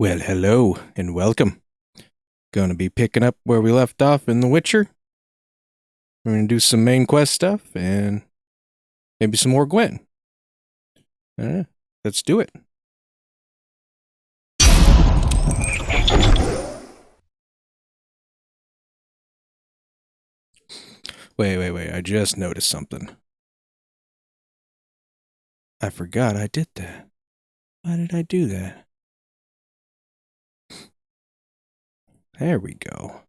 Well, hello and welcome. Gonna be picking up where we left off in The Witcher. We're gonna do some main quest stuff and maybe some more Gwen. Let's do it. Wait. I just noticed something. I forgot I did that. Why did I do that? There we go.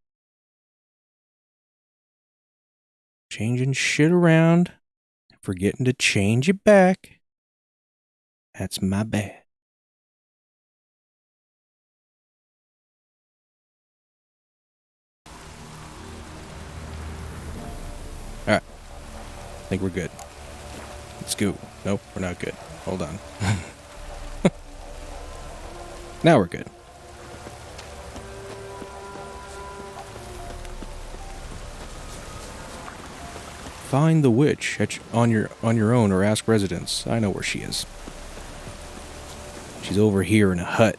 Changing shit around. Forgetting to change it back. That's my bad. Alright. I think we're good. Let's go. Nope, we're not good. Hold on. Now we're good. Find the witch on your own or ask residents. I know where she is. She's over here in a hut.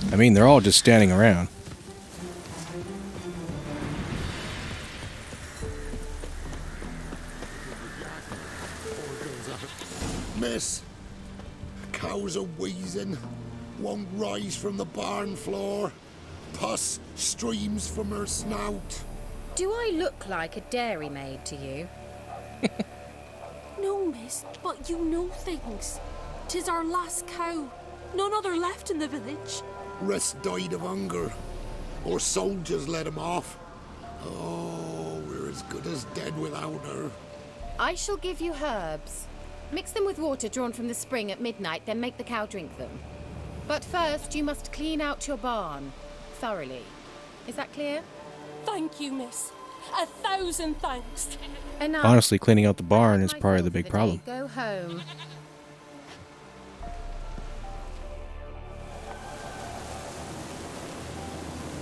I mean, they're all just standing around. Miss, cows are wheezing, won't rise from the barn floor. Pus streams from her snout. Do I look like a dairymaid to you? No, miss, but you know things. 'Tis our last cow. None other left in the village. Rest died of hunger, or soldiers let him off. Oh, we're as good as dead without her. I shall give you herbs. Mix them with water drawn from the spring at midnight, then make the cow drink them. But first, you must clean out your barn thoroughly. Is that clear? Thank you, miss. 1,000 thanks. Enough. Honestly, cleaning out the barn is My probably fill the for big day. problem. Go home.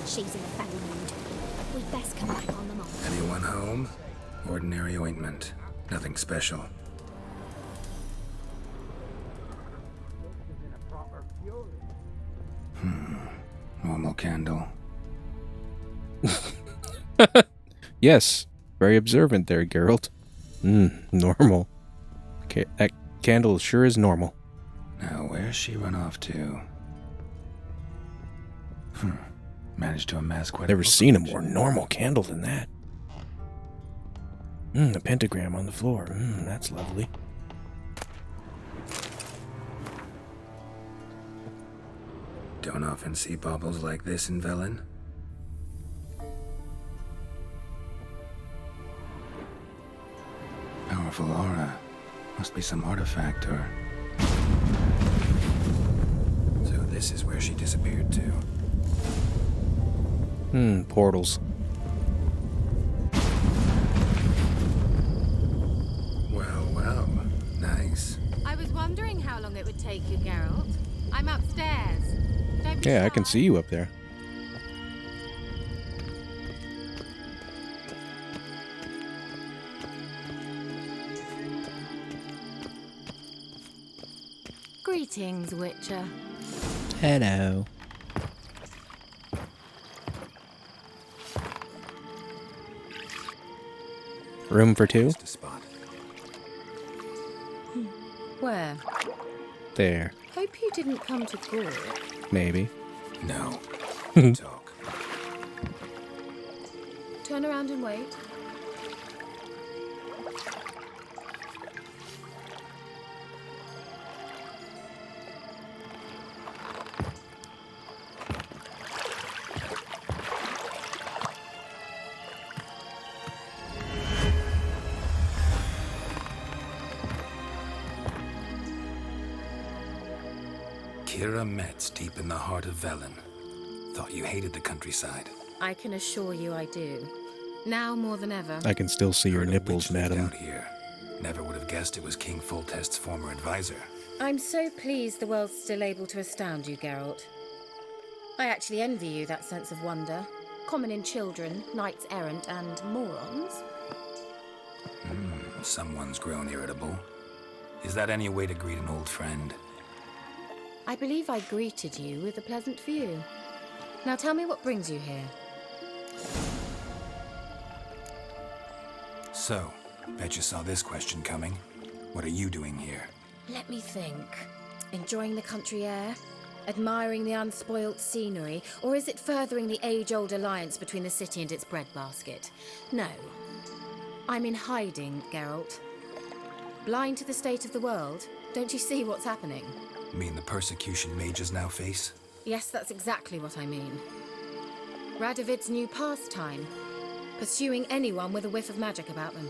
She's in a foul mood. We'd best come back on the mob. Anyone home? Ordinary ointment. Nothing special. Normal candle. Yes, very observant there, Geralt. Normal. Okay, that candle sure is normal. Now, where's she run off to? Managed to amass quite Never a seen a collection. more normal candle than that. The pentagram on the floor. That's lovely. Don't often see baubles like this in Velen. Powerful aura. Must be some artifact or... So this is where she disappeared to. Portals. Well. Nice. I was wondering how long it would take you, Geralt. I'm upstairs. Don't be Yeah, I shy. can see you up there. Greetings, Witcher. Hello. Room for two? Just a spot. Where? There. Hope you didn't come to court. Maybe. No. Talk. Turn around and wait. Kira Metz, deep in the heart of Velen. Thought you hated the countryside. I can assure you I do. Now more than ever. I can still see your Heard a nipples, witch lived madam. out here. Never would have guessed it was King Foltest's former advisor. I'm so pleased the world's still able to astound you, Geralt. I actually envy you that sense of wonder. Common in children, knights errant, and morons. Someone's grown irritable. Is that any way to greet an old friend? I believe I greeted you with a pleasant view. Now tell me what brings you here. So, bet you saw this question coming. What are you doing here? Let me think. Enjoying the country air? Admiring the unspoilt scenery? Or is it furthering the age-old alliance between the city and its breadbasket? No. I'm in hiding, Geralt. Blind to the state of the world? Don't you see what's happening? Mean the persecution mages now face? Yes, that's exactly what I mean. Radovid's new pastime. Pursuing anyone with a whiff of magic about them.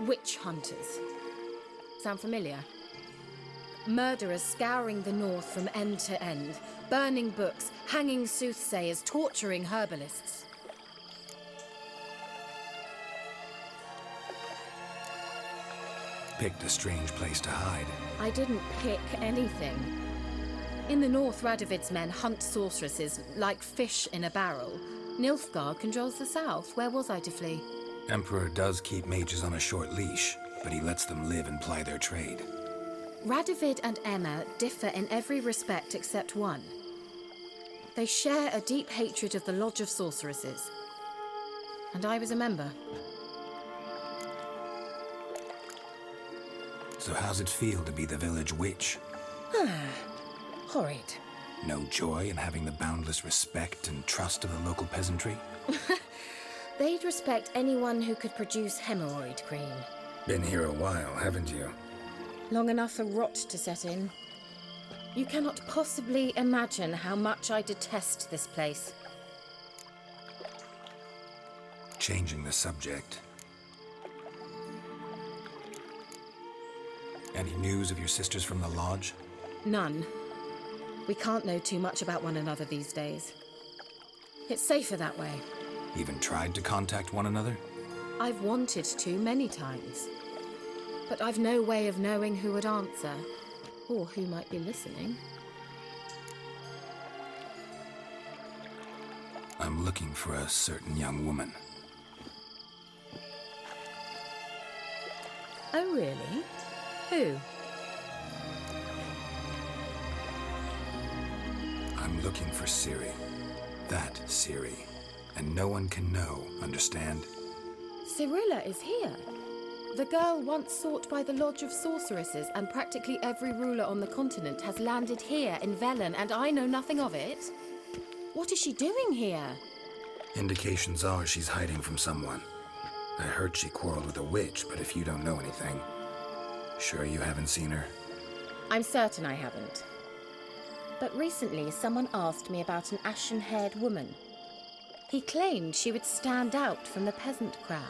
Witch hunters. Sound familiar? Murderers scouring the north from end to end, burning books, hanging soothsayers, torturing herbalists. Picked a strange place to hide. I didn't pick anything. In the north, Radovid's men hunt sorceresses like fish in a barrel. Nilfgaard controls the south. Where was I to flee? Emperor does keep mages on a short leash, but he lets them live and ply their trade. Radovid and Emma differ in every respect except one. They share a deep hatred of the Lodge of Sorceresses. And I was a member. So how's it feel to be the village witch? Horrid. No joy in having the boundless respect and trust of the local peasantry? They'd respect anyone who could produce hemorrhoid cream. Been here a while, haven't you? Long enough for rot to set in. You cannot possibly imagine how much I detest this place. Changing the subject. Any news of your sisters from the lodge? None. We can't know too much about one another these days. It's safer that way. Even tried to contact one another? I've wanted to many times. But I've no way of knowing who would answer, or who might be listening. I'm looking for a certain young woman. Oh, really? Who? I'm looking for Ciri. That Ciri. And no one can know, understand? Cirilla is here. The girl once sought by the Lodge of Sorceresses, and practically every ruler on the continent has landed here in Velen, and I know nothing of it. What is she doing here? Indications are she's hiding from someone. I heard she quarreled with a witch, but if you don't know anything, sure you haven't seen her? I'm certain I haven't. But recently, someone asked me about an ashen-haired woman. He claimed she would stand out from the peasant crowd.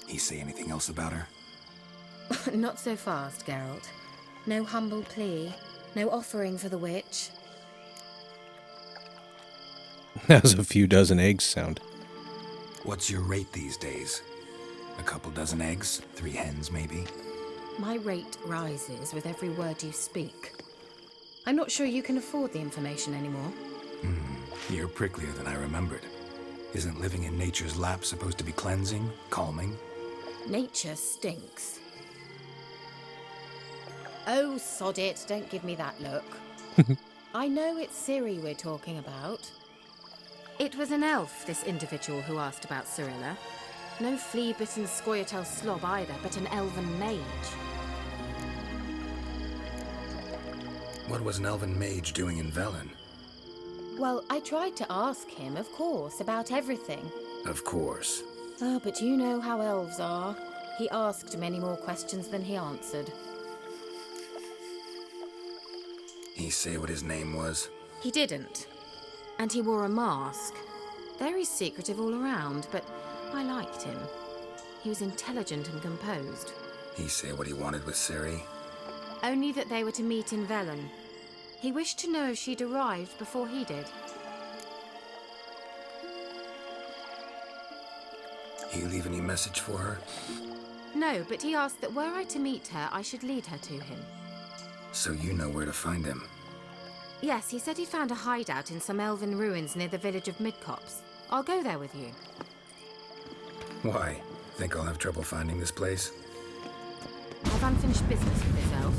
He say anything else about her? Not so fast, Geralt. No humble plea, no offering for the witch. How's a few dozen eggs sound? What's your rate these days? A couple dozen eggs? 3 hens, maybe? My rate rises with every word you speak. I'm not sure you can afford the information anymore. You're pricklier than I remembered. Isn't living in nature's lap supposed to be cleansing, calming? Nature stinks. Oh, sod it, don't give me that look. I know it's Ciri we're talking about. It was an elf, this individual who asked about Cirilla. No flea-bitten Scoia'tael slob either, but an elven mage. What was an elven mage doing in Velen? Well, I tried to ask him, of course, about everything. Of course. Oh, but you know how elves are. He asked many more questions than he answered. He say what his name was? He didn't. And he wore a mask. Very secretive all around, but I liked him. He was intelligent and composed. He say what he wanted with Ciri? Only that they were to meet in Velen. He wished to know if she'd arrived before he did. You leave any message for her? No, but he asked that were I to meet her, I should lead her to him. So you know where to find him. Yes, he said he'd found a hideout in some elven ruins near the village of Midcopse. I'll go there with you. Why? Think I'll have trouble finding this place? I've unfinished business with this elf.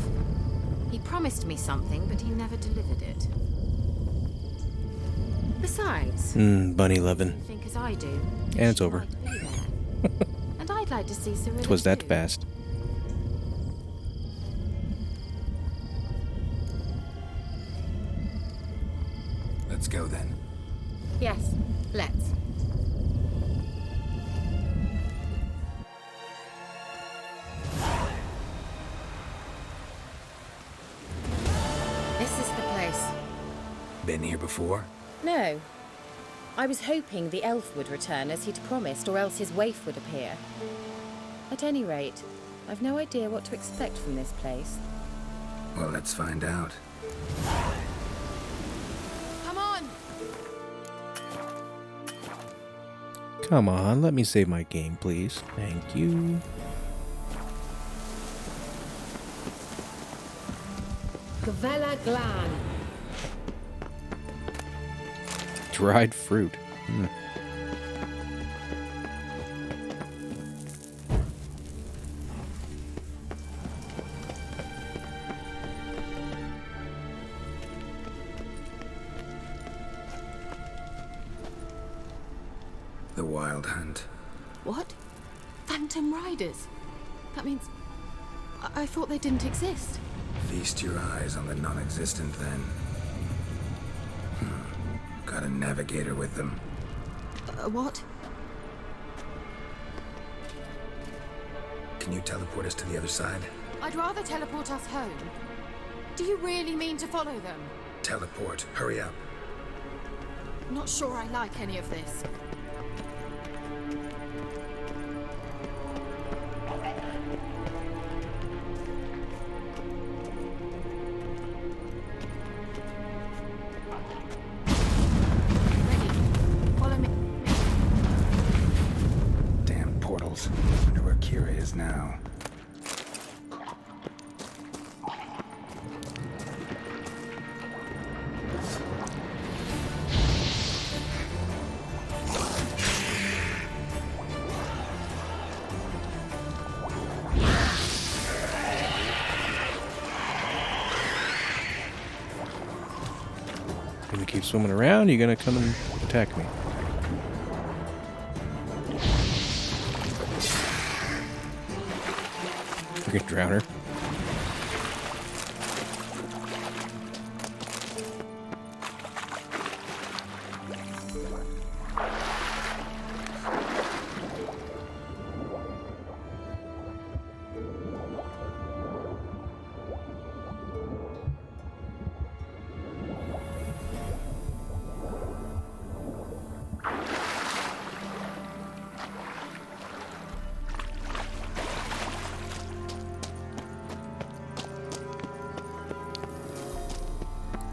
He promised me something, but he never delivered it. Besides, bunny lovin'. you think as I do. And it's she over. might be there. And I'd like to see Ciri. Twas that too. fast. Let's go then. Yes, let's. This is the place. Been here before? No. I was hoping the elf would return as he'd promised, or else his waif would appear. At any rate, I've no idea what to expect from this place. Well, let's find out. Come on! Come on, let me save my game, please. Thank you. Gavella Glan. Dried fruit. The Wild Hunt. What? Phantom Riders? That means... I thought they didn't exist. Feast your eyes on the non-existent then. Got a navigator with them. What? Can you teleport us to the other side? I'd rather teleport us home. Do you really mean to follow them? Teleport. Hurry up. Not sure I like any of this. Ready. Follow me. Damn portals. Wonder where Ciri is now. Gonna keep swimming around, you're gonna come and attack me. Freaking drowner.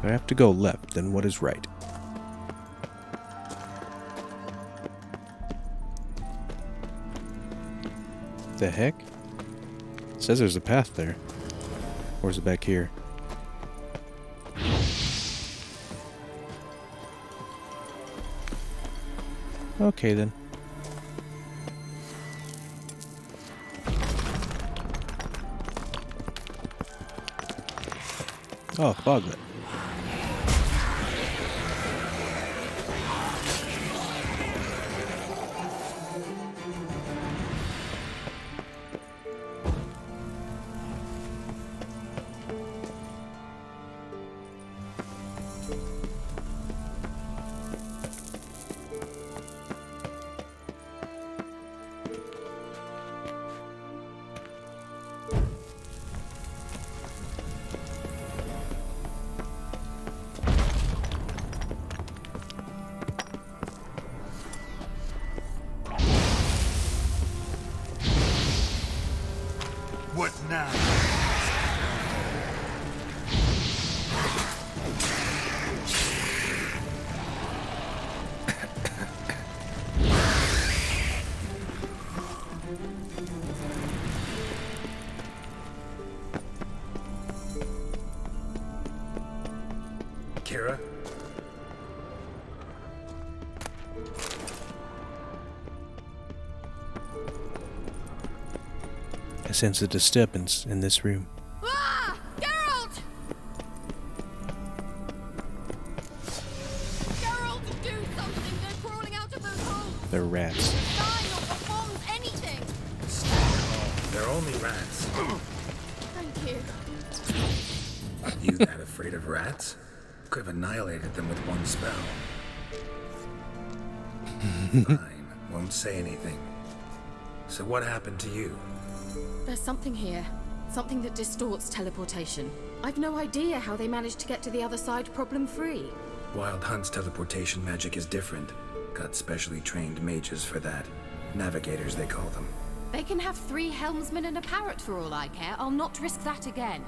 I have to go left, then what is right? The heck? It says there's a path there. Or is it back here? Okay then. Oh, foglet. sense a disturbance in this room. Ah! Geralt! Geralt, do something! They're crawling out of those holes! They're rats. Sign or performs anything! They're only rats. Thank you. You that afraid of rats? Could have annihilated them with one spell. Fine, won't say anything. So what happened to you? There's something here. Something that distorts teleportation. I've no idea how they managed to get to the other side problem-free. Wild Hunt's teleportation magic is different. Got specially trained mages for that. Navigators, they call them. They can have 3 helmsmen and a parrot for all I care. I'll not risk that again.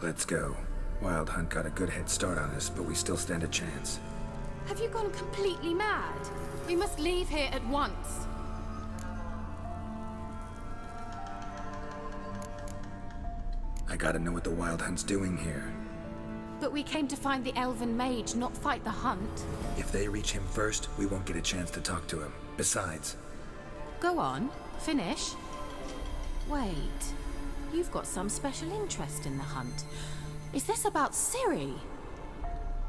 Let's go. Wild Hunt got a good head start on us, but we still stand a chance. Have you gone completely mad? We must leave here at once. I gotta know what the Wild Hunt's doing here. But we came to find the elven mage, not fight the hunt. If they reach him first, we won't get a chance to talk to him. Besides, Go on, finish. Wait, you've got some special interest in the hunt. Is this about Ciri?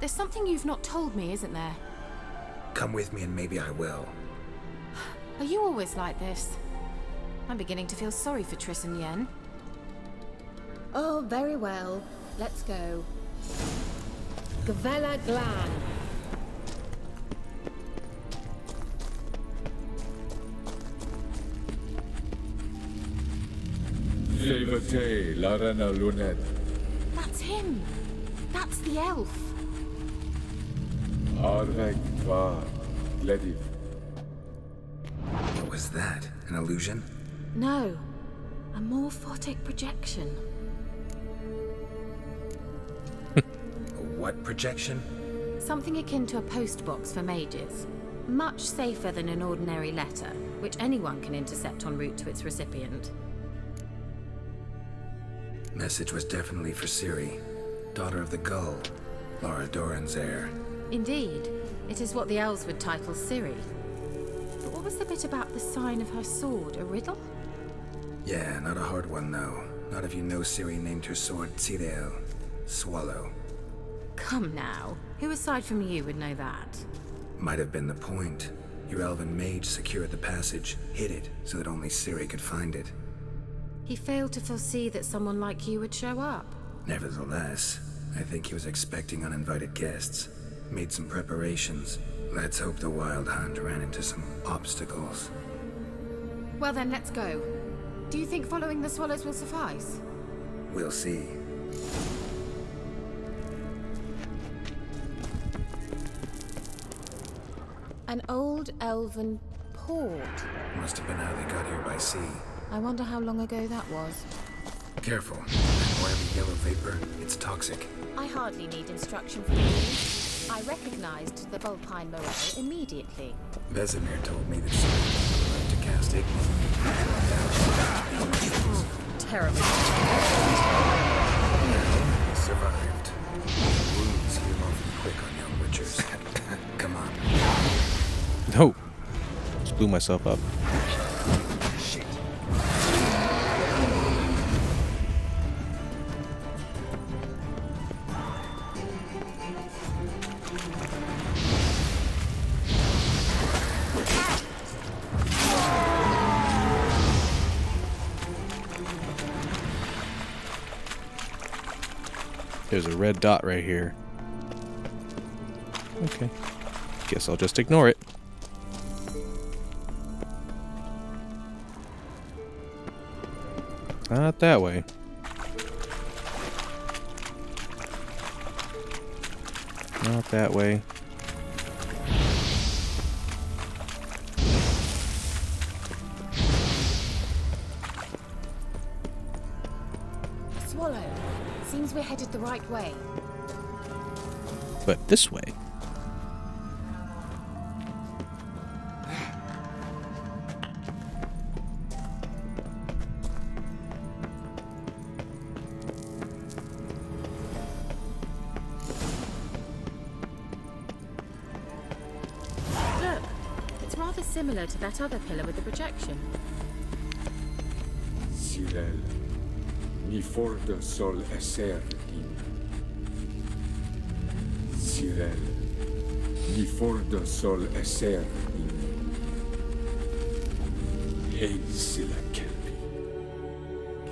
There's something you've not told me, isn't there? come with me and maybe I will. Are you always like this? I'm beginning to feel sorry for Triss and Yen. Oh, very well. Let's go. Gavella Glan. Levate, Larena Lunet. That's him! That's the elf! Arvek Va Glediv. What was that? An illusion? No, a morphotic projection. What projection? Something akin to a postbox for mages. Much safer than an ordinary letter, which anyone can intercept en route to its recipient. Message was definitely for Ciri, daughter of the Gull, Lara Doran's heir. Indeed, it is what the elves would title Ciri. But what was the bit about the sign of her sword? A riddle? Yeah, not a hard one though. Not if you know Ciri named her sword Ciri, Swallow. Come now, who aside from you would know that? Might have been the point. Your elven mage secured the passage, hid it, so that only Ciri could find it. He failed to foresee that someone like you would show up. Nevertheless, I think he was expecting uninvited guests. Made some preparations. Let's hope the Wild Hunt ran into some obstacles. Well then, let's go. Do you think following the swallows will suffice? We'll see. An old elven port. Must have been how they got here by sea. I wonder how long ago that was. Careful. That oily yellow vapor, it's toxic. I hardly need instruction from you. I recognized the Vulpine Moreau immediately. Vesemir told me that Ciri liked to cast ignis. Terrible. He survived. Wounds heal awfully quick on young witchers. Come on. No. Just blew myself up. Shit. There's a red dot right here. Okay. Guess I'll just ignore it. Not that way. Not that way. Swallow. Seems we're headed the right way. But this way. Look, it's rather similar to that other pillar with the projection. Cyril, mi forte sol esser in. Cyril, mi forte sol esser in. Hail Silla Kelpie.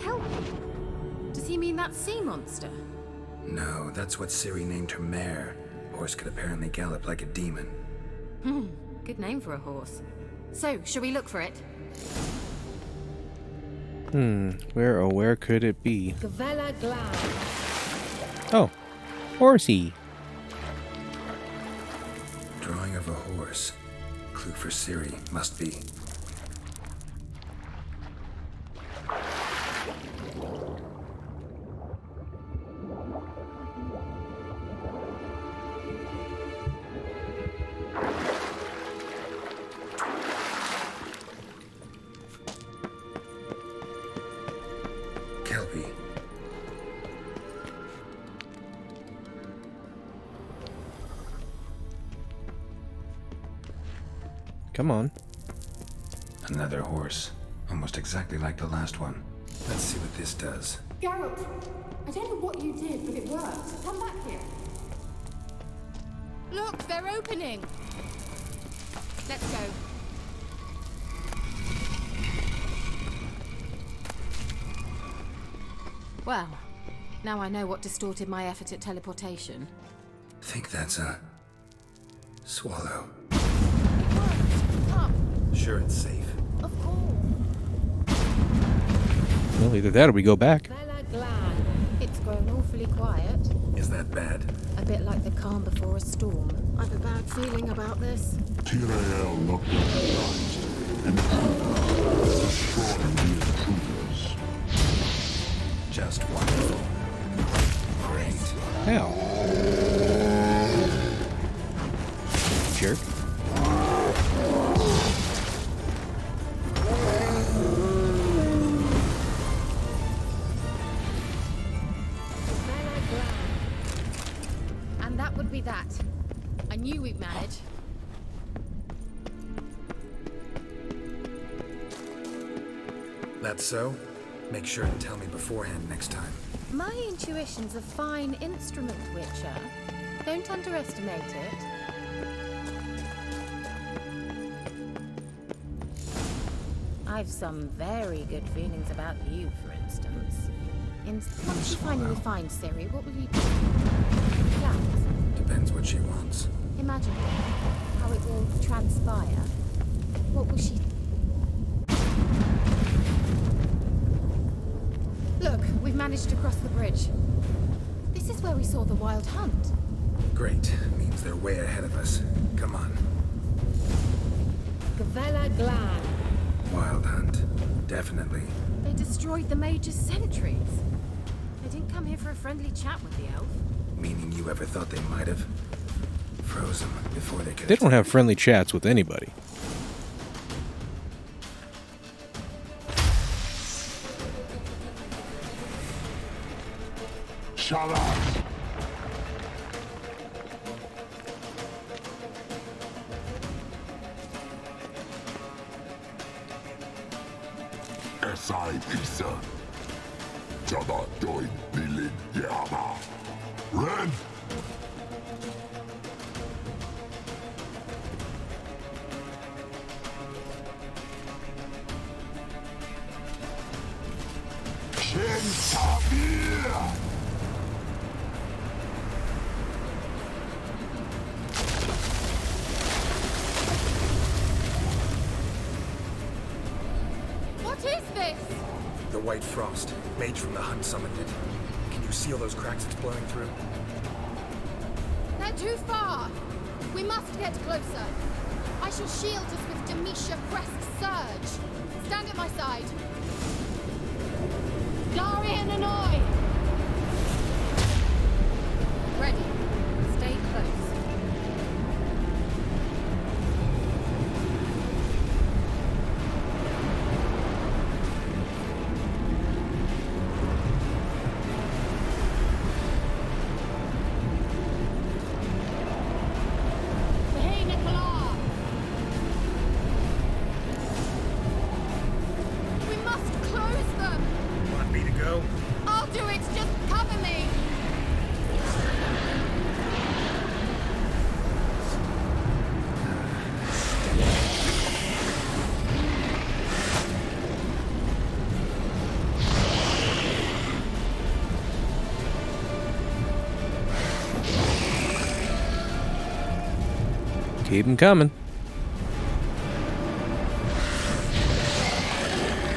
Kelpie? Does he mean that sea monster? No, that's what Ciri named her mare. Horse could apparently gallop like a demon. Good name for a horse. So, shall we look for it? Where could it be? Gavella Glad. Oh, horsey. Drawing of a horse. Clue for Ciri, must be. Kelpie. Come on. Another horse. Almost exactly like the last one. Let's see what this does. Geralt, I don't know what you did, but it worked. Come back here. Look, they're opening. Let's go. Well, now I know what distorted my effort at teleportation. Think that's a swallow. It worked. Come. Sure, it's safe. Of course. Well, either that or we go back. Gavella Glad. It's grown awfully quiet. Is that bad? A bit like the calm before a storm. I've a bad feeling about this. Tyrael looked recognized and destroying the intruders. Just wonderful. Great. Hell. Jerk. Gavella Glad. And that would be that. I knew we'd manage. That's so? Make sure and tell me beforehand next time. My intuition's a fine instrument, Witcher. Don't underestimate it. I've some very good feelings about you, for instance. Once you finally find Ciri, what will you do? Plans? Depends what she wants. Imagine how it will transpire. What will she... Look, we've managed to cross the bridge. This is where we saw the wild hunt. Great. Means they're way ahead of us. Come on. Gavella Glad. Wild hunt. Definitely. They destroyed the Mage's sentries. They didn't come here for a friendly chat with the elf. Meaning you ever thought they might have? Froze them before they could. They don't have friendly chats with anybody. Shut up! Esai Pisa. Jada doin nilin yama. Ren! Kentabir! What is this? The White Frost. Mage from the hunt summoned it. Can you seal those cracks it's blowing through? They're too far. We must get closer. I shall shield us with Demetia Crest's surge. Stand at my side. Darian and I! Ready. Stay close. Hey, Nicola! We must close them! Keep 'em coming.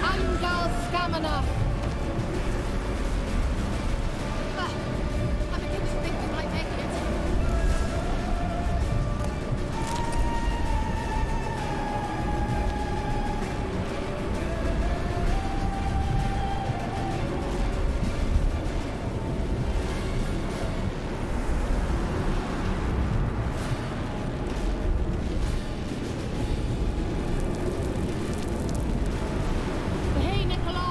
Angal Stamina! I begin to think we might make it. Hey, Nicola!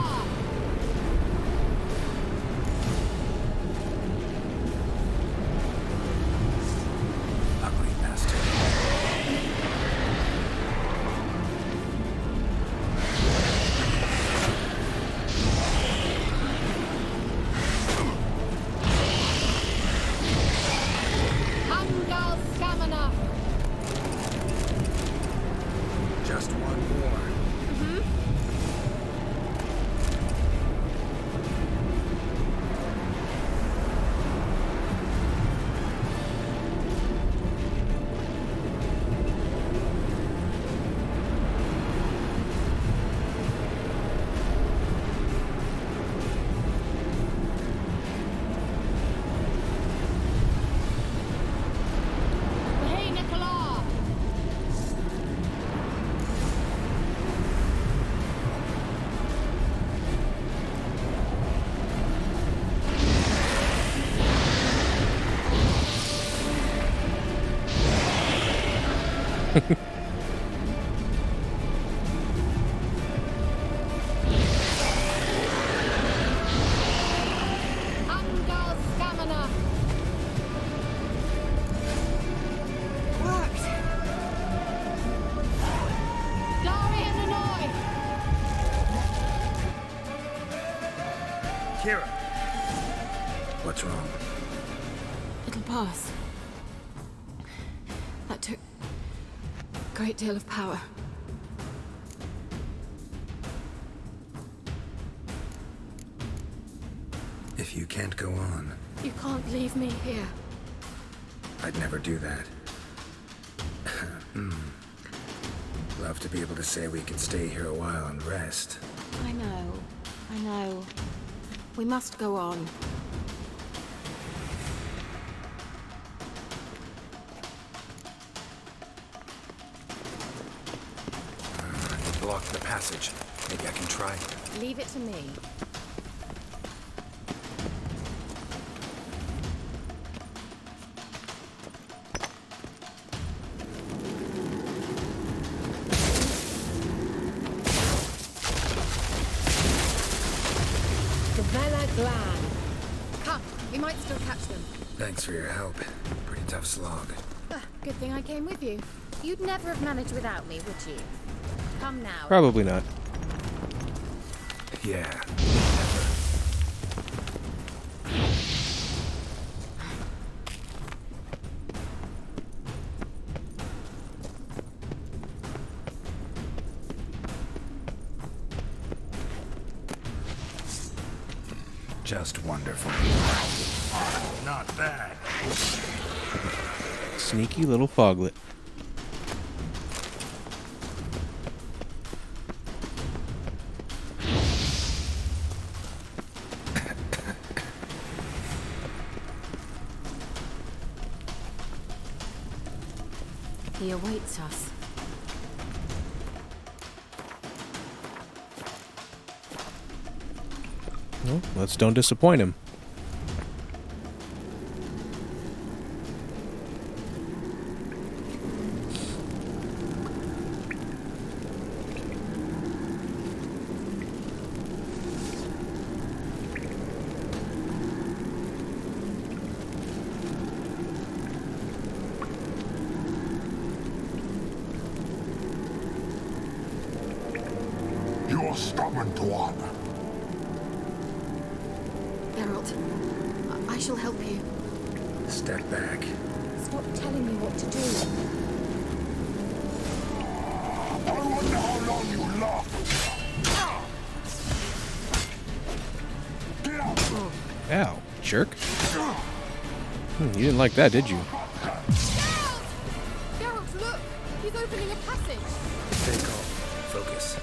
Ugly bastard. Angal Stamina! Just one more. Hey, Nicola! Angal Stamina! Worked! Darian Hanoi! Kira! What's wrong? It'll pass. That took a great deal of power. If you can't go on, You can't leave me here. I'd never do that. Love to be able to say we can stay here a while and rest. I know. We must go on. Block the passage. Maybe I can try. Leave it to me. Gavella Glan. Come, we might still catch them. Thanks for your help. Pretty tough slog. Good thing I came with you. You'd never have managed without me, would you? Come now. Probably not. Yeah. Just wonderful. Not bad. Sneaky little foglet. He awaits us. Well, let's don't disappoint him. You're stubborn, Tuan. Geralt, I shall help you. Step back. Stop telling me what to do. I wonder how long you last. Get out! Ow, jerk. You didn't like that, did you? Geralt, look! He's opening a passage! Stay calm. Focus.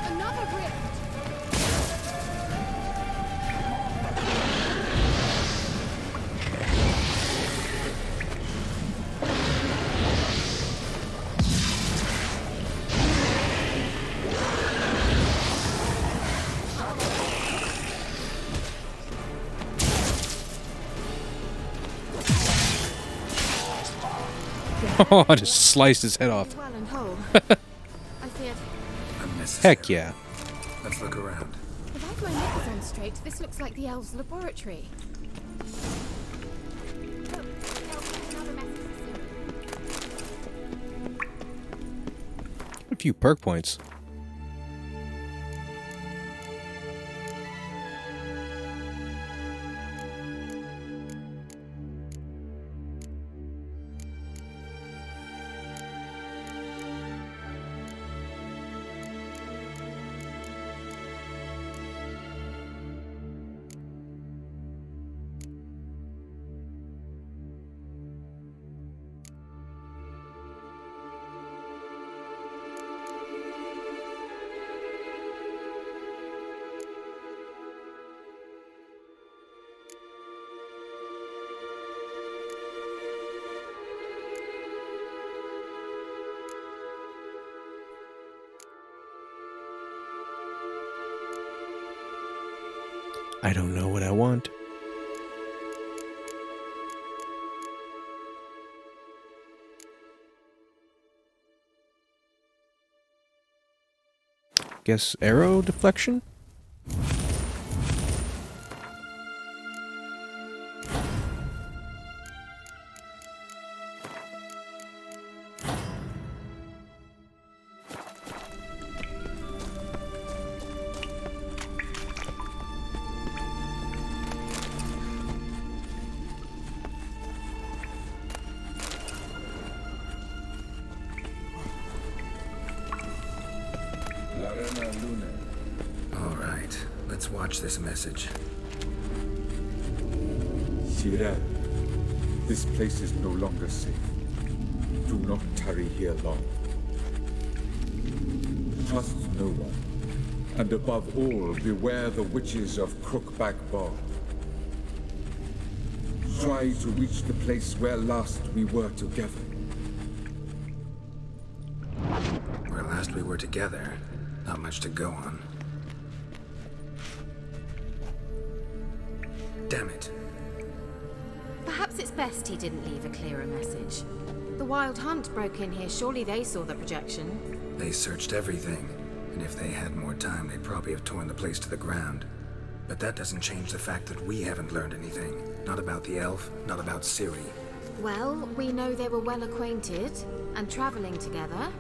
Another rift! Oh, I just sliced his head off. Well and whole. I feared. Unnecessary. Heck yeah. Let's look around. If I've my knickers on straight, this looks like the elves' laboratory. A few perk points. I don't know what I want. Guess arrow deflection? All right, let's watch this message. Ciri, this place is no longer safe. Do not tarry here long. Trust no one. And above all, beware the witches of Crookback Bog. Try to reach the place where last we were together. Where last we were together, not much to go on. Damn it. Perhaps it's best he didn't leave a clearer message. The Wild Hunt broke in here. Surely they saw the projection. They searched everything, and if they had more time, they'd probably have torn the place to the ground. But that doesn't change the fact that we haven't learned anything. Not about the elf, not about Ciri. Well, we know they were well acquainted and traveling together.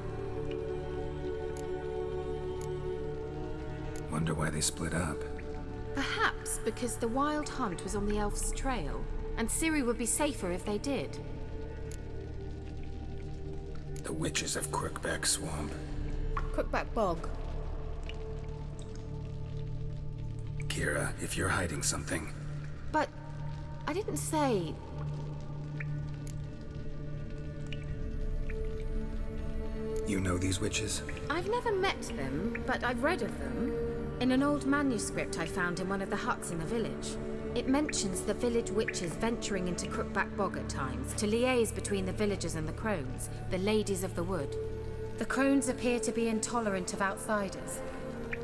Wonder why they split up. Perhaps because the Wild Hunt was on the elf's trail, and Ciri would be safer if they did. The witches of Crookback Swamp. Crookback Bog. Kira, if you're hiding something, But I didn't say... you know these witches? I've never met them, but I've read of them. In an old manuscript I found in one of the huts in the village. It mentions the village witches venturing into Crookback Bog at times to liaise between the villagers and the crones, the ladies of the wood. The crones appear to be intolerant of outsiders,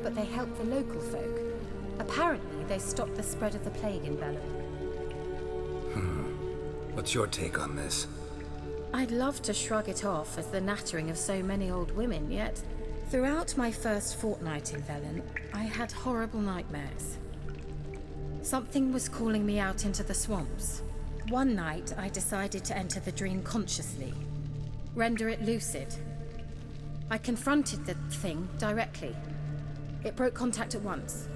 but they help the local folk. Apparently, they stopped the spread of the plague in Velen. What's your take on this? I'd love to shrug it off as the nattering of so many old women, yet throughout my first fortnight in Velen, I had horrible nightmares. Something was calling me out into the swamps. One night, I decided to enter the dream consciously, render it lucid. I confronted the thing directly. It broke contact at once.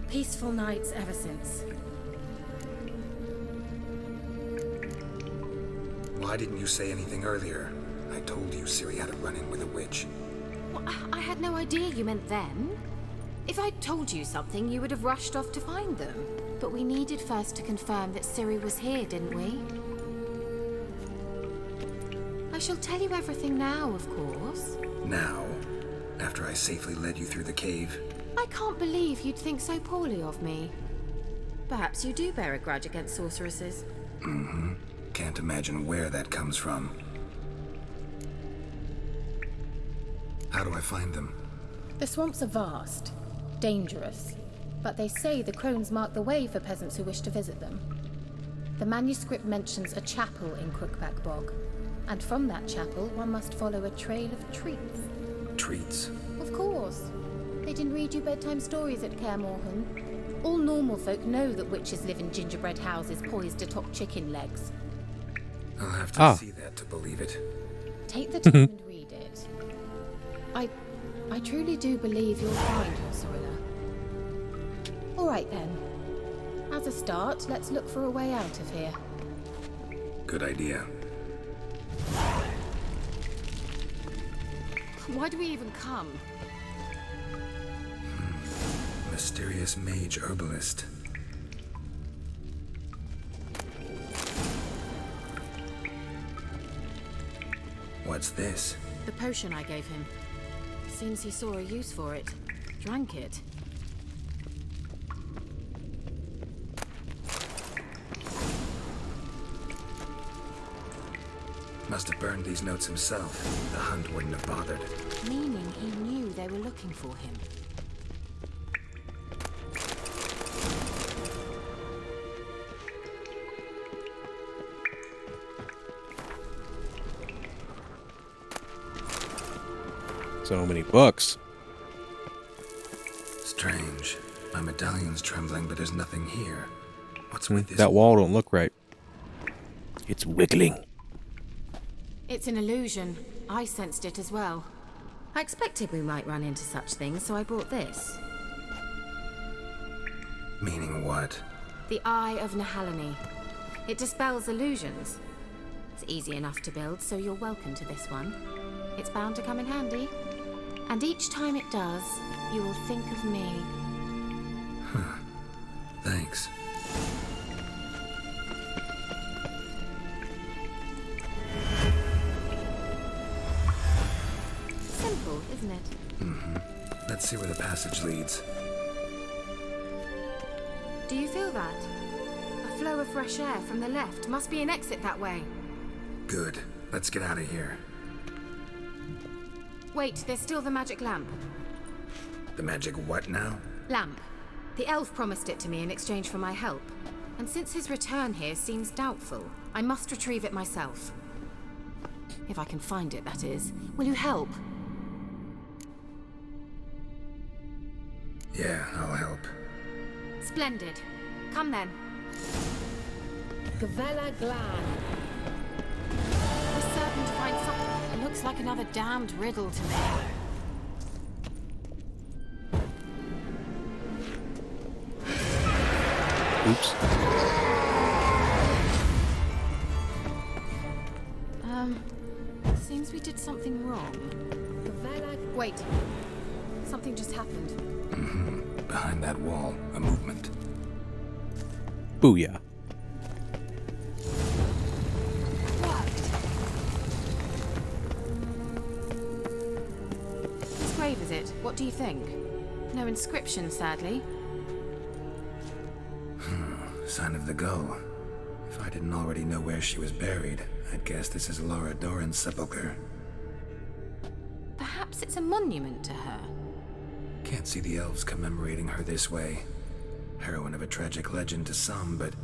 Peaceful nights ever since. Why didn't you say anything earlier? I told you Ciri had a run-in with a witch. Well, I had no idea you meant then. If I'd told you something, you would have rushed off to find them. But we needed first to confirm that Ciri was here, didn't we? I shall tell you everything now, of course. Now? After I safely led you through the cave? I can't believe you'd think so poorly of me. Perhaps you do bear a grudge against sorceresses. Mm-hmm. Can't imagine where that comes from. How do I find them? The swamps are vast, dangerous, but they say the crones mark the way for peasants who wish to visit them. The manuscript mentions a chapel in Crookback Bog, and from that chapel one must follow a trail of treats. Treats? Of course. They didn't read you bedtime stories at Kaer Morhen. All normal folk know that witches live in gingerbread houses poised atop chicken legs. I'll have to see that to believe it. Take the time and read it. I truly do believe you'll find your Sorilla. All right then. As a start, let's look for a way out of here. Good idea. Why do we even come? Mysterious mage herbalist. What's this? The potion I gave him. Seems he saw a use for it. Drank it. Must have burned these notes himself. The hunt wouldn't have bothered. Meaning he knew they were looking for him. So many books. Strange. My medallion's trembling, but there's nothing here. What's with this? That wall don't look right. It's wiggling. It's an illusion. I sensed it as well. I expected we might run into such things, so I brought this. Meaning what? The Eye of Nahalani. It dispels illusions. It's easy enough to build, so you're welcome to this one. It's bound to come in handy. And each time it does, you will think of me. Huh. Thanks. Simple, isn't it? Mm-hmm. Let's see where the passage leads. Do you feel that? A flow of fresh air from the left. Must be an exit that way. Good. Let's get out of here. Wait, there's still the magic lamp. The magic what now? Lamp. The elf promised it to me in exchange for my help. And since his return here seems doubtful, I must retrieve it myself. If I can find it, that is. Will you help? Yeah, I'll help. Splendid. Come then. Gavella Glan. We're certain to find something. It looks like another damned riddle to me. Oops. Seems we did something wrong. Wait. Something just happened. Mm-hmm. Behind that wall, a movement. Booyah. Whose grave is it? What do you think? No inscription, sadly. Sign of the gull. If I didn't already know where she was buried, I'd guess this is Laura Doran's sepulcher. Perhaps it's a monument to her. Can't see the elves commemorating her this way. Heroine of a tragic legend to some, but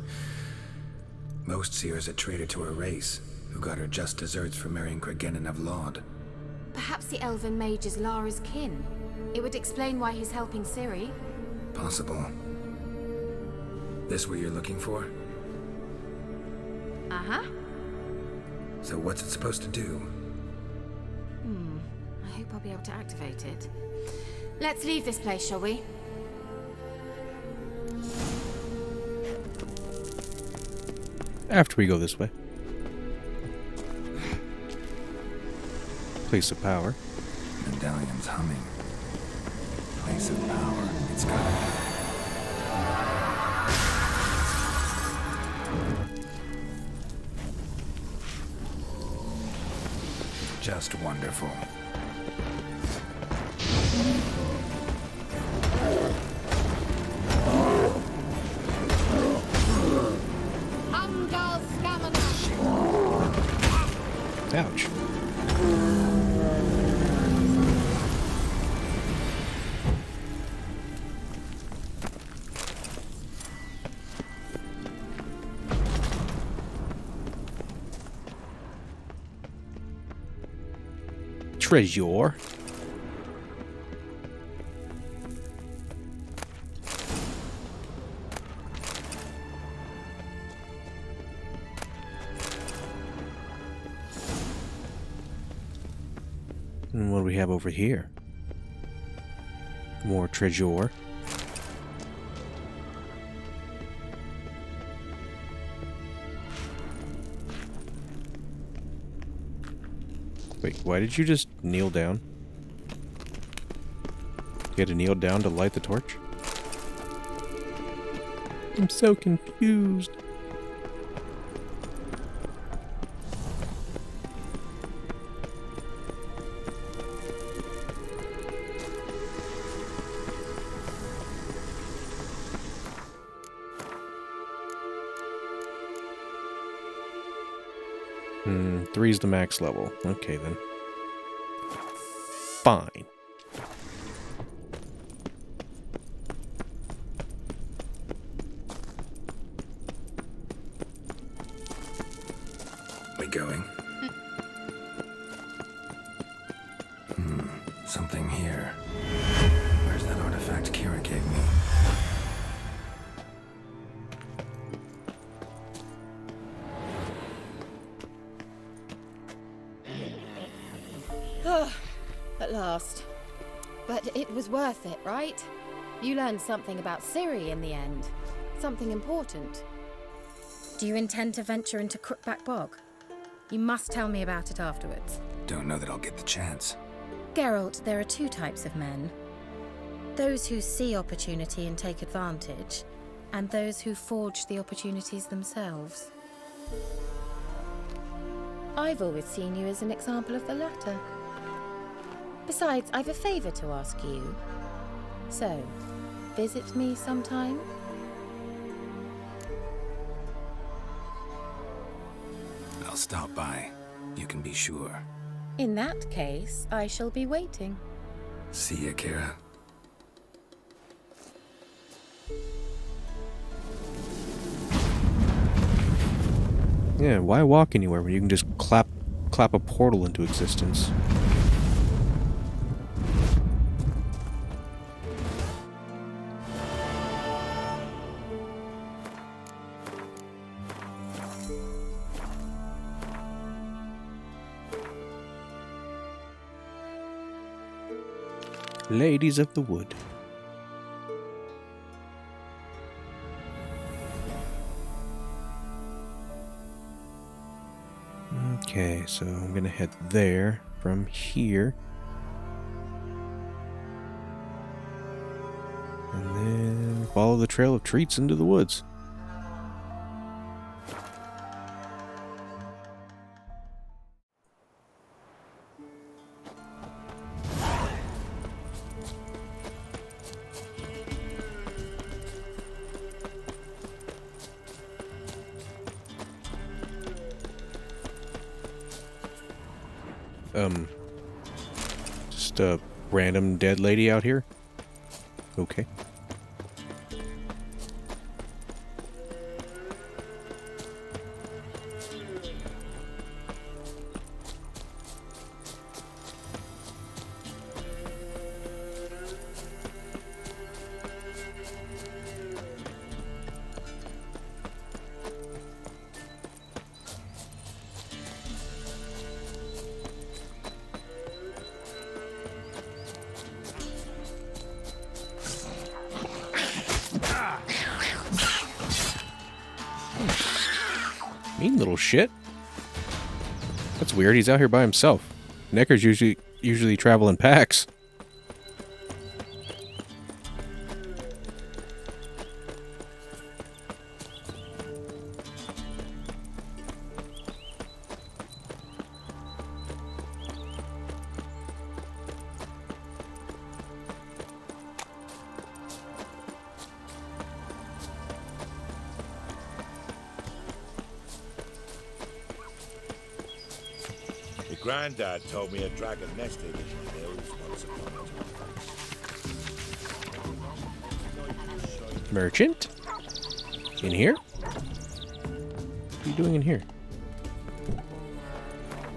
most see her as a traitor to her race, who got her just deserts for marrying Cregennan of Laud. Perhaps the elven mage is Lara's kin. It would explain why he's helping Ciri. Possible. This what you're looking for? Uh-huh. So what's it supposed to do? I hope I'll be able to activate it. Let's leave this place, shall we? After we go this way. Place of power. Medallion's humming. Place of power. It's gotta be. Just wonderful. Ouch. Treasure. And what do we have over here? More treasure. Wait, why did you just kneel down? You had to kneel down to light the torch? I'm so confused. Three's the max level. Okay, then. Fine. We going? Something here. Where's that artifact Kira gave me? At last. But it was worth it, right? You learned something about Ciri in the end. Something important. Do you intend to venture into Crookback Bog? You must tell me about it afterwards. Don't know that I'll get the chance. Geralt, there are two types of men. Those who see opportunity and take advantage, and those who forge the opportunities themselves. I've always seen you as an example of the latter. Besides, I've a favor to ask you. So, visit me sometime? I'll stop by. You can be sure. In that case, I shall be waiting. See ya, Kira. Yeah, why walk anywhere when you can just clap a portal into existence? Ladies of the Wood. Okay, so I'm gonna head there from here. And then follow the trail of treats into the woods. Just a random dead lady out here? Okay. mean little shit. That's weird. He's out here by himself. Neckers usually travel in packs. Your granddad told me a dragon nested in the hills once upon a time. Merchant? In here? What are you doing in here?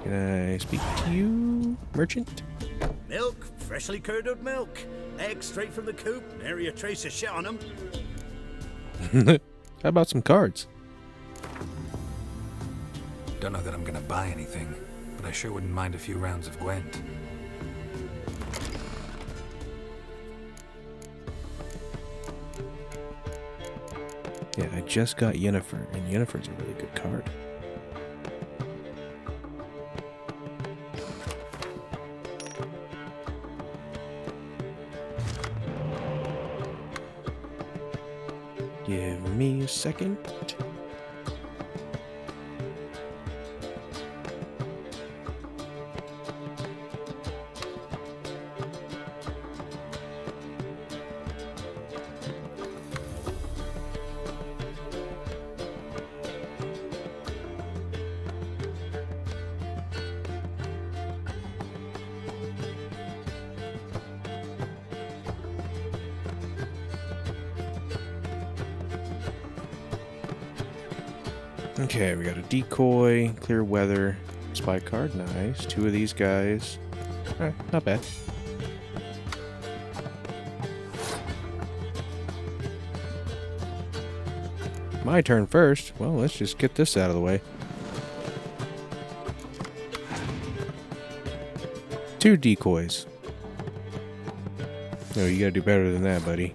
Can I speak to you, merchant? Milk, freshly curdled milk. Eggs straight from the coop, nary a trace of shit on them. How about some cards? Don't know that I'm gonna buy anything, but I sure wouldn't mind a few rounds of Gwent. Yeah, I just got Yennefer, and Yennefer's a really good card. Give me a second. Okay, we got a decoy, clear weather, spy card, nice. 2 of these guys. Alright, not bad. My turn first. Well, let's just get this out of the way. 2 decoys. No, you gotta do better than that, buddy.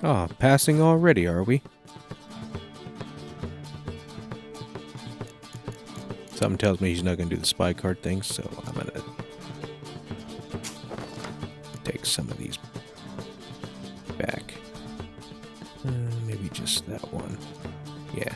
Ah, passing already, are we? Something tells me he's not going to do the spy card thing, so I'm going to take some of these back. Maybe just that one. Yeah.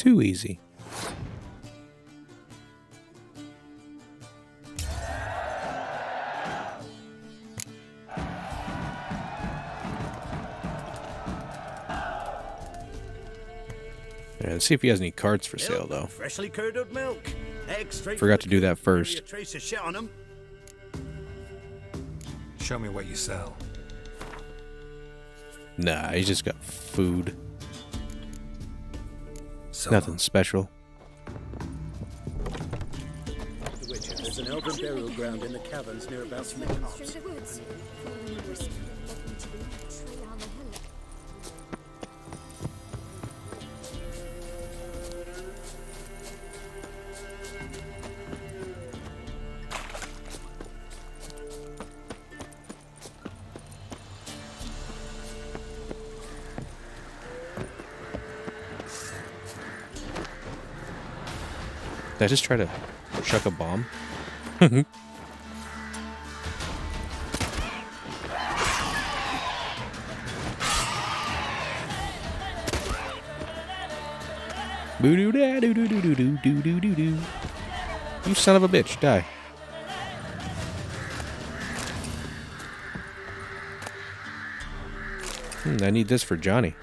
Too easy. Yeah, let's see if he has any cards for sale, though. Freshly curdled milk. Eggs straight Forgot from to the do that coop, first. nary a trace of shit on 'em. Show me what you sell. Nah, he's just got food. So Nothing special. The Witcher, there's an elven burial ground in the caverns near about Through Smithtops. the woods. Following the whistle, walking to the trail on the hillock. Did I just try to chuck a bomb? Boo doo da doo doo doo doo doo doo doo doo doo. You son of a bitch, die. I need this for Johnny.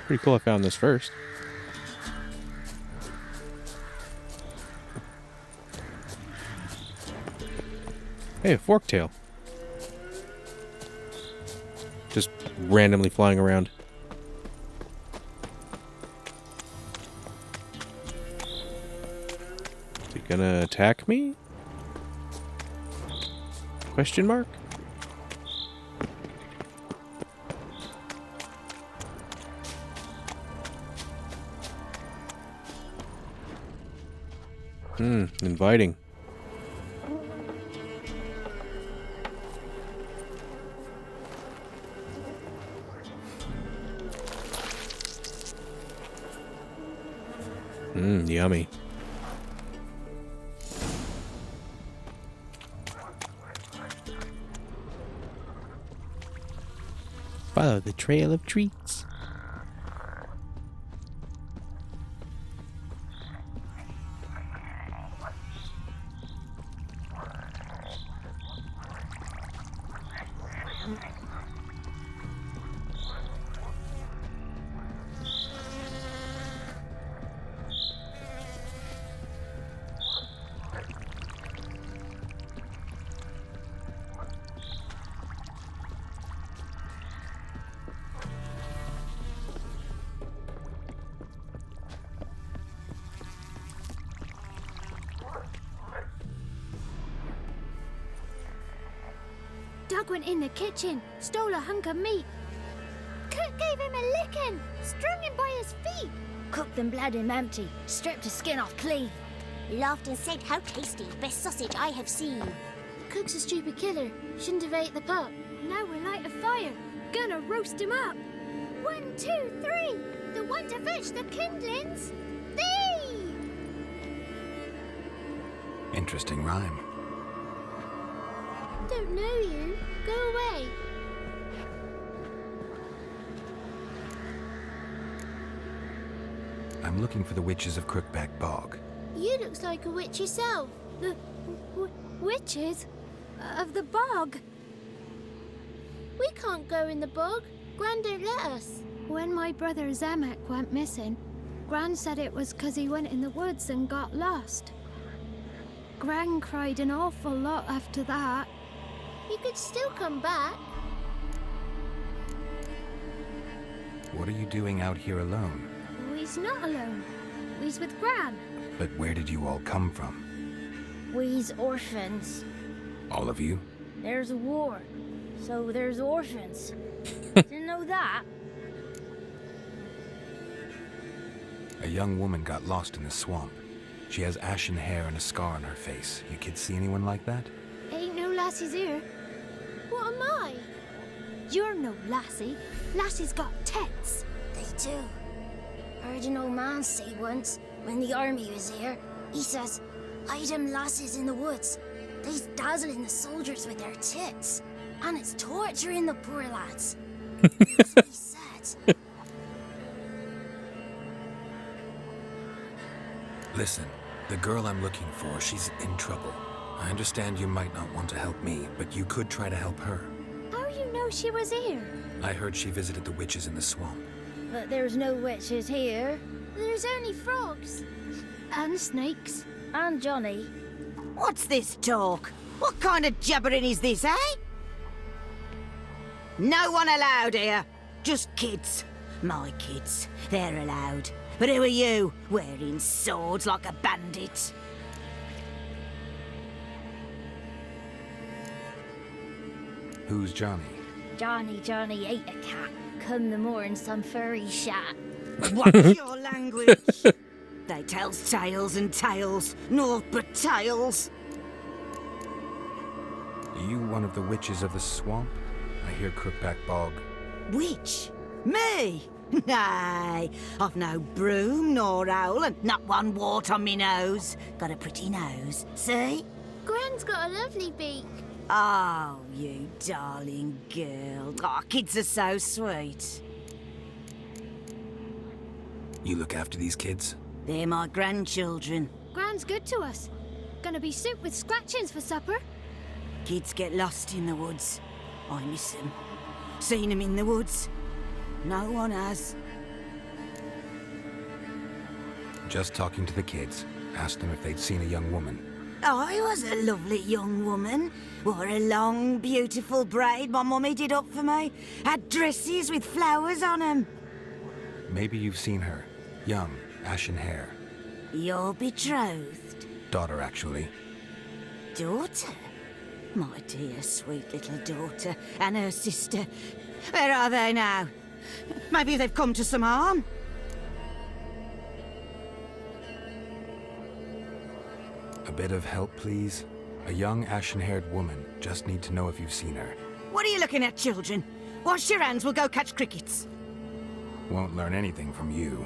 Pretty cool I found this first. Hey, a forktail. Just randomly flying around. Is he gonna attack me? Question mark? Inviting. Yummy. Follow the trail of treats. Doug went in the kitchen, stole a hunk of meat. Cook gave him a licking, strung him by his feet. Cooked and bled him empty, stripped his skin off clean. Laughed and said, "How tasty, best sausage I have seen." Cook's a stupid killer, shouldn't have ate the pup. Now we'll light a fire, gonna roast him up. 1, 2, 3, the one to fetch the kindlings. Thee! Interesting rhyme. Don't know you. Go away. I'm looking for the witches of Crookback Bog. You looks like a witch yourself. The witches of the bog. We can't go in the bog. Gran don't let us. When my brother Zemek went missing, Gran said it was 'cause he went in the woods and got lost. Gran cried an awful lot after that. You could still come back. What are you doing out here alone? We's not alone. We's with Gran. But where did you all come from? We's orphans. All of you? There's a war, so there's orphans. Didn't know that. A young woman got lost in the swamp. She has ashen hair and a scar on her face. You kids see anyone like that? Ain't no lassies here. What am I? You're no lassie. Lassie's got tits. They do. Heard an old man say once, when the army was here, he says, "Hide them lasses in the woods. They's dazzling the soldiers with their tits. And it's torturing the poor lads." That's what he said. Listen, the girl I'm looking for, she's in trouble. I understand you might not want to help me, but you could try to help her. How you know she was here? I heard she visited the witches in the swamp. But there's no witches here. There's only frogs. And snakes. And Johnny. What's this talk? What kind of jabbering is this, eh? No one allowed here. Just kids. My kids. They're allowed. But who are you, wearing swords like a bandit? Who's Johnny? Johnny ate a cat. Come the more in some furry shat. What's your language? They tells tales and tales, naught but tales. Are you one of the witches of the swamp? I hear Crookback Bog. Witch? Me? Nay, I've no broom nor owl and not one wart on me nose. Got a pretty nose, see? Gwen's got a lovely beak. Oh, you darling girl. Oh, kids are so sweet. You look after these kids? They're my grandchildren. Gran's good to us. Gonna be soup with scratchings for supper. Kids get lost in the woods. I miss them. Seen them in the woods. No one has. Just talking to the kids. Asked them if they'd seen a young woman. I was a lovely young woman. Wore a long, beautiful braid my mummy did up for me. Had dresses with flowers on 'em. Maybe you've seen her. Young, ashen hair. Your betrothed? Daughter, actually. Daughter? My dear, sweet little daughter and her sister. Where are they now? Maybe they've come to some harm. A bit of help, please? A young, ashen-haired woman. Just need to know if you've seen her. What are you looking at, children? Wash your hands, we'll go catch crickets. Won't learn anything from you.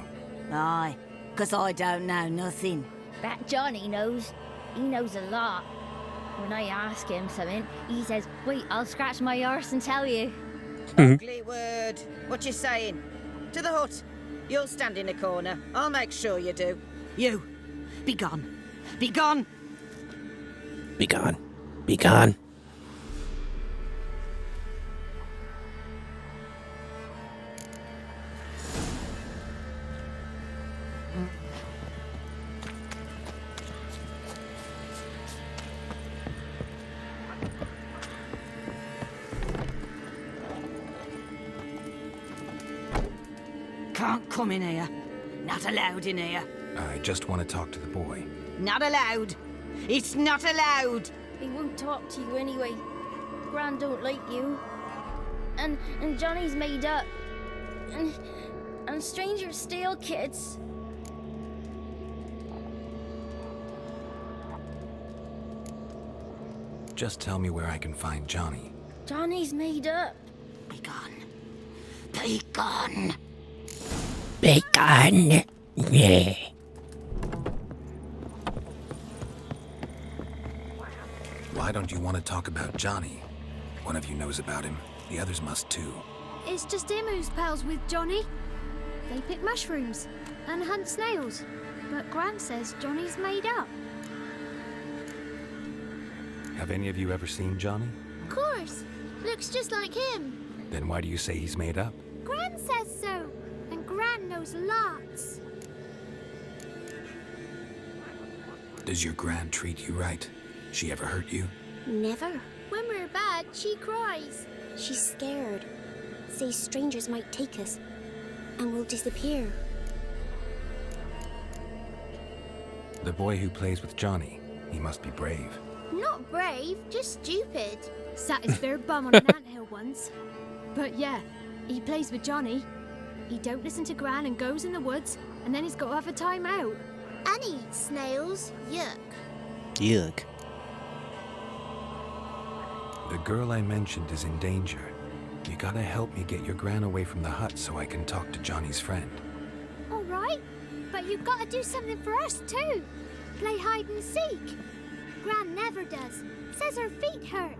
Aye, 'cause I don't know nothing. That Johnny knows. He knows a lot. When I ask him something, he says, wait, I'll scratch my arse and tell you. Ugly word. What you saying? To the hut. You'll stand in a corner. I'll make sure you do. You, be gone. Be gone. Be gone. Be gone. Can't come in here. Not allowed in here. I just want to talk to the boy. Not allowed. It's not allowed. He won't talk to you anyway. Gran don't like you. And Johnny's made up. And strangers steal kids. Just tell me where I can find Johnny. Johnny's made up. Be gone. Be gone. Be gone. Yeah. Why don't you want to talk about Johnny? One of you knows about him. The others must too. It's just him who's pals with Johnny. They pick mushrooms and hunt snails. But Gran says Johnny's made up. Have any of you ever seen Johnny? Of course. Looks just like him. Then why do you say he's made up? Gran says so. And Gran knows lots. Does your gran treat you right? She ever hurt you? Never. When we're bad, she cries. She's scared. Says strangers might take us. And we'll disappear. The boy who plays with Johnny, he must be brave. Not brave, just stupid. Sat his bare bum on an anthill once. But yeah, he plays with Johnny. He don't listen to Gran and goes in the woods, and then he's got to have a time out. And he eats snails. Yuck. Yuck. The girl I mentioned is in danger. You gotta help me get your gran away from the hut so I can talk to Johnny's friend. All right, but you've got to do something for us too. Play hide and seek. Gran never does. Says her feet hurt.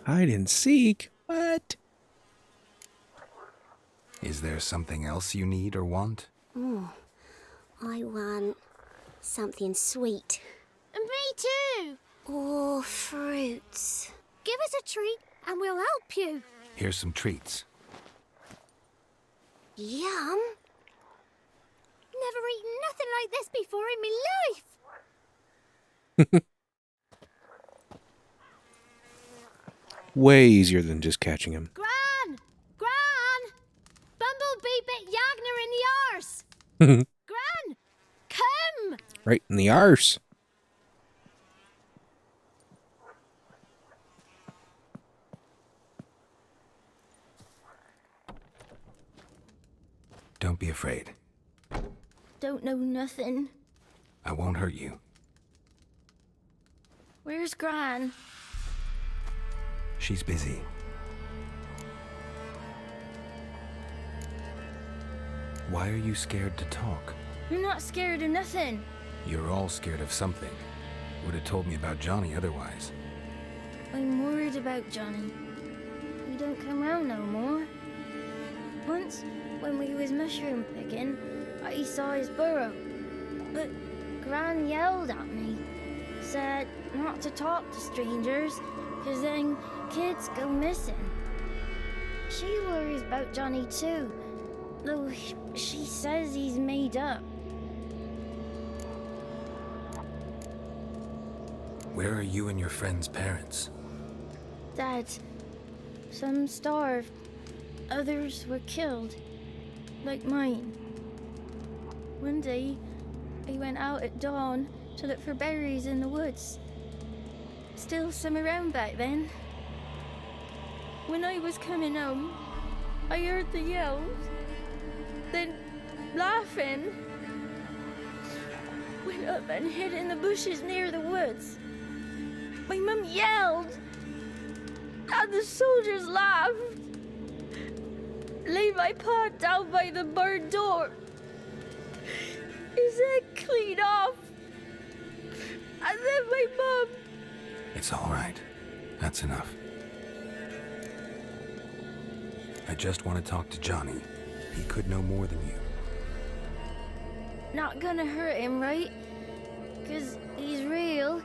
Hide and seek? What? Is there something else you need or want? I want something sweet. And me too. Or fruits. Give us a treat and we'll help you. Here's some treats. Yum. Never eaten nothing like this before in my life. Way easier than just catching him. Gran! Gran! Bumblebee bit Yagner in the arse. Gran! Come! Right in the arse. Don't be afraid. Don't know nothing. I won't hurt you. Where's Gran? She's busy. Why are you scared to talk? You're not scared of nothing. You're all scared of something. Would have told me about Johnny otherwise. I'm worried about Johnny. He don't come round no more. Once, when we was mushroom picking, I saw his burrow. But Gran yelled at me. Said not to talk to strangers, 'cause then kids go missing. She worries about Johnny too, though she says he's made up. Where are you and your friend's parents? Dad, some starved, others were killed, like mine. One day, I went out at dawn to look for berries in the woods. Still some around back then. When I was coming home, I heard the yells, then laughing. Went up and hid in the bushes near the woods. My mum yelled, and the soldiers laughed. Laid my pa down by the barn door. His head clean off. And then my mum. It's all right. That's enough. I just want to talk to Johnny. He could know more than you. Not gonna hurt him, right? 'Cause he's real.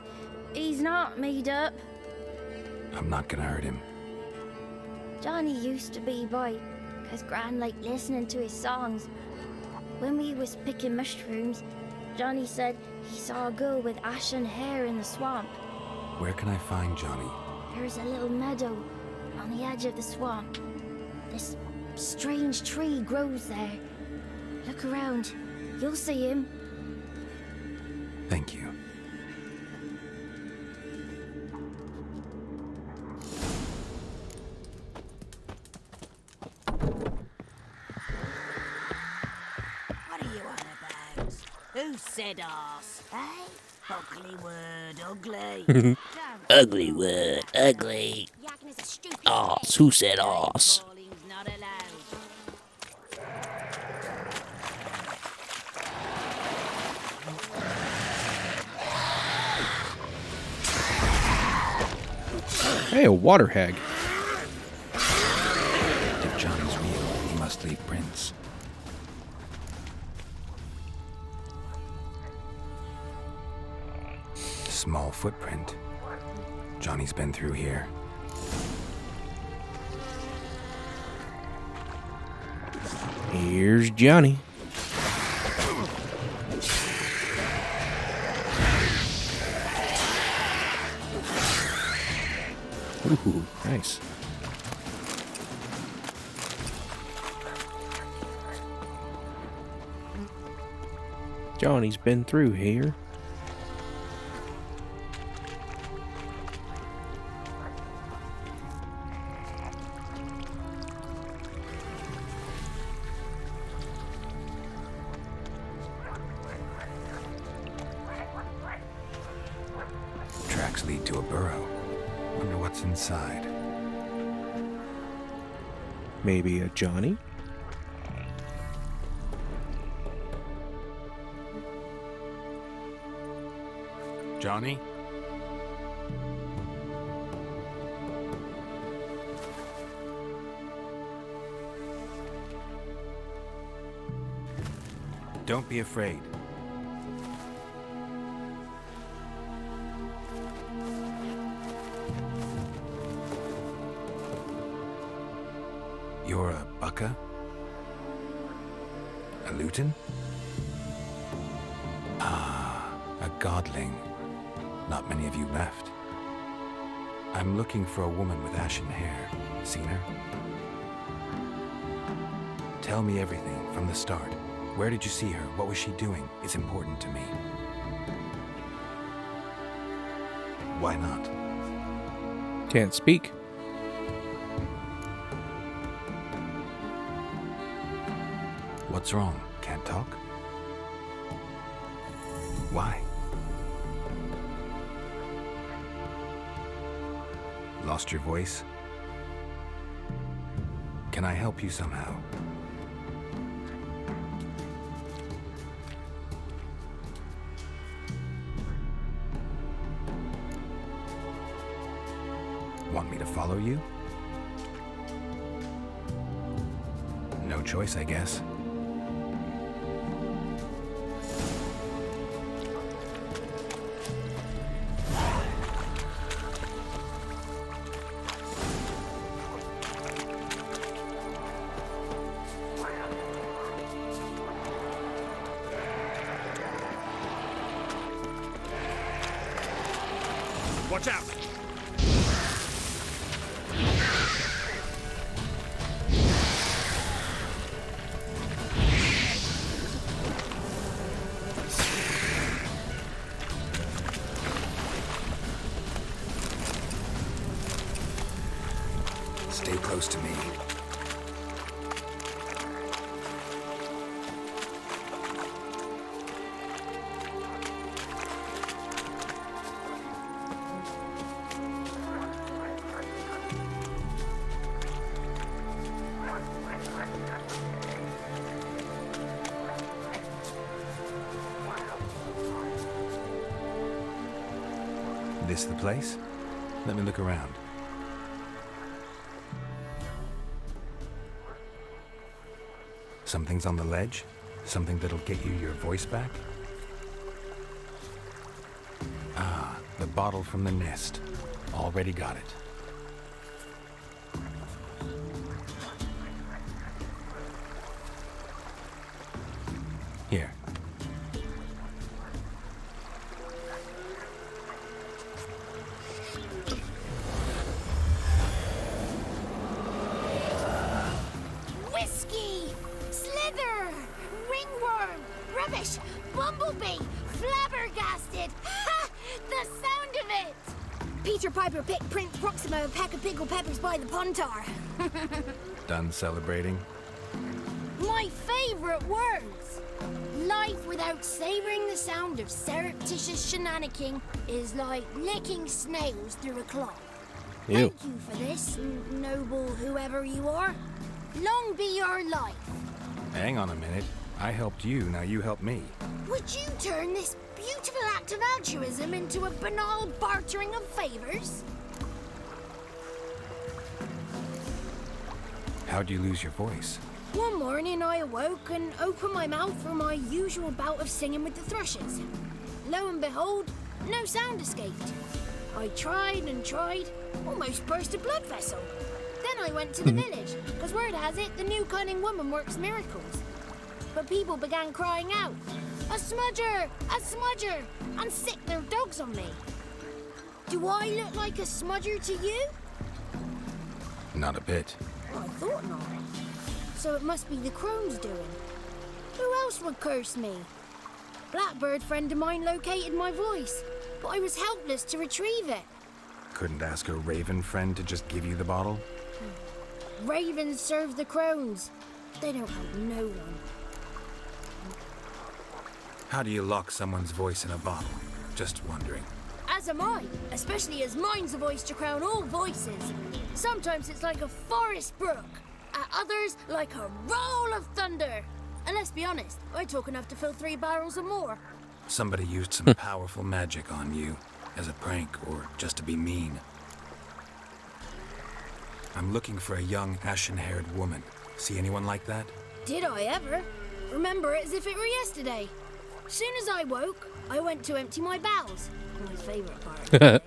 He's not made up. I'm not gonna hurt him. Johnny used to be boy, 'cause Gran liked listening to his songs. When we was picking mushrooms, Johnny said he saw a girl with ashen hair in the swamp. Where can I find Johnny? There's a little meadow on the edge of the swamp. This strange tree grows there. Look around. You'll see him. Thank you. What are you on about? Who said arse, eh? Ugly word, ugly. Ugly word, ugly. Yagner's a stupid Arse, who said arse? Calling's not allowed. Hey, a water hag. If Johnny's real, he must leave prints. Small footprint. Johnny's been through here. Here's Johnny. Ooh, nice. Johnny's been through here. Tracks lead to a burrow. Wonder what's inside. Maybe a Johnny? Johnny? Don't be afraid. You're a Bucka? A Luton? Ah, a godling. Not many of you left. I'm looking for a woman with ashen hair. Seen her? Tell me everything from the start. Where did you see her? What was she doing? It's important to me. Why not? Can't speak. What's wrong? Can't talk? Why? Lost your voice? Can I help you somehow? Want me to follow you? No choice, I guess. Watch out! Stay close to me. This the place? Let me look around. Something's on the ledge? Something that'll get you your voice back? Ah, the bottle from the nest. Already got it. Here. Whiskey! Slither! Ringworm! Rubbish! Bumblebee! Flabbergasted! Ha! The sound of it! Peter Piper picked Prince Proxima a pack of pickled peppers by the pontar. Done celebrating? My favorite words! Life without savoring the sound of surreptitious shenanigans is like licking snails through a cloth. Ew. Thank you for this, noble whoever you are. Long be your life. Hang on a minute. I helped you, now you help me. Would you turn this beautiful act of altruism into a banal bartering of favors? How'd you lose your voice? One morning I awoke and opened my mouth for my usual bout of singing with the thrushes. Lo and behold, no sound escaped. I tried and tried, almost burst a blood vessel. Then I went to the village, because word has it the new cunning woman works miracles. But people began crying out, "A smudger! A smudger!" and sicked their dogs on me. Do I look like a smudger to you? Not a bit. Well, I thought not. So it must be the crone's doing. Who else would curse me? Blackbird friend of mine located my voice, but I was helpless to retrieve it. Couldn't ask a raven friend to just give you the bottle? Ravens serve the crones. They don't help no one. How do you lock someone's voice in a bottle? Just wondering. As am I, especially as mine's a voice to crown all voices. Sometimes it's like a forest brook, at others like a roll of thunder. And let's be honest, I talk enough to fill 3 barrels or more. Somebody used some powerful magic on you, as a prank or just to be mean. I'm looking for a young, ashen-haired woman. See anyone like that? Did I ever? Remember it as if it were yesterday. Soon as I woke, I went to empty my bowels. My favourite part of the day.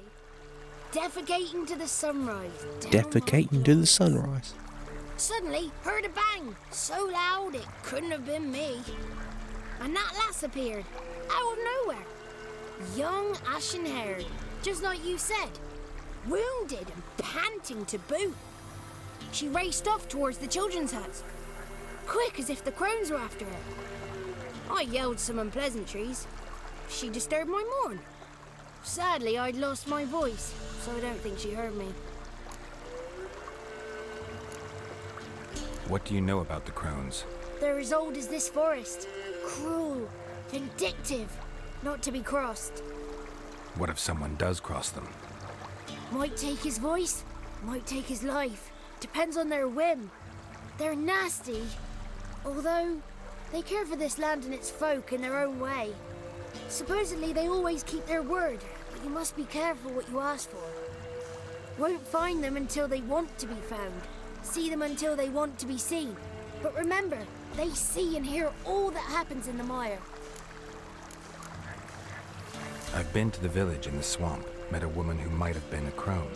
Defecating to the sunrise. Defecating to the sunrise. Suddenly, heard a bang, so loud it couldn't have been me. And that lass appeared, out of nowhere. Young, ashen-haired, just like you said. Wounded and panting to boot. She raced off towards the children's huts, quick as if the crones were after her. I yelled some unpleasantries. She disturbed my morn. Sadly, I'd lost my voice, so I don't think she heard me. What do you know about the crones? They're as old as this forest. Cruel, vindictive, not to be crossed. What if someone does cross them? Might take his voice, might take his life. Depends on their whim. They're nasty, although they care for this land and its folk in their own way. Supposedly they always keep their word, but you must be careful what you ask for. Won't find them until they want to be found. See them until they want to be seen. But remember, they see and hear all that happens in the mire. I've been to the village in the swamp, met a woman who might have been a crone.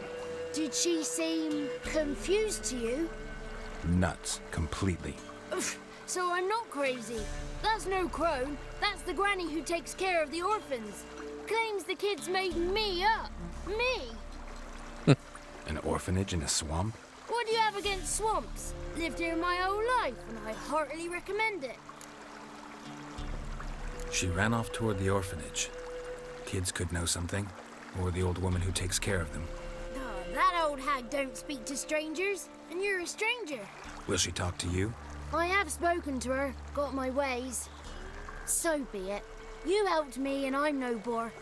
Did she seem confused to you? Nuts, completely. Oof, so I'm not crazy. That's no crone. That's the granny who takes care of the orphans. Claims the kids made me up. Me? An orphanage in a swamp? What do you have against swamps? Lived here my whole life, and I heartily recommend it. She ran off toward the orphanage. Kids could know something, or the old woman who takes care of them. Oh, that old hag don't speak to strangers, and you're a stranger. Will she talk to you? I have spoken to her, got my ways. So be it. You helped me, and I'm no bore.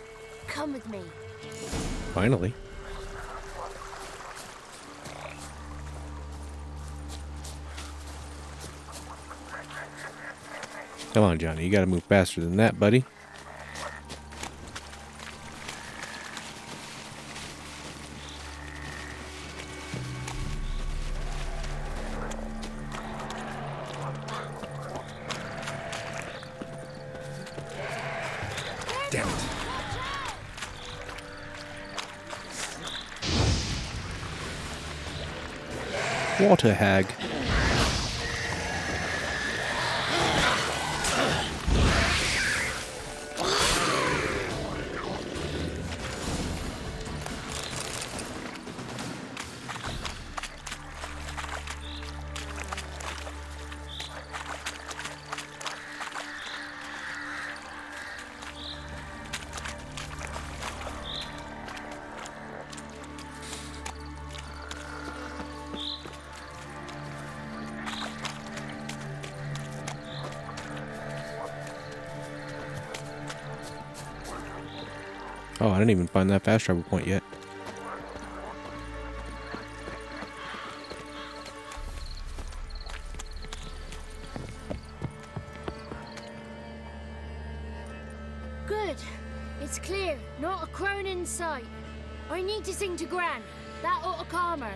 Come with me. Finally. Come on, Johnny. You gotta move faster than that, buddy. Damn it. Water hag. Oh, I didn't even find that fast travel point yet. Good. It's clear. Not a crone in sight. I need to sing to Gran. That ought to calm her.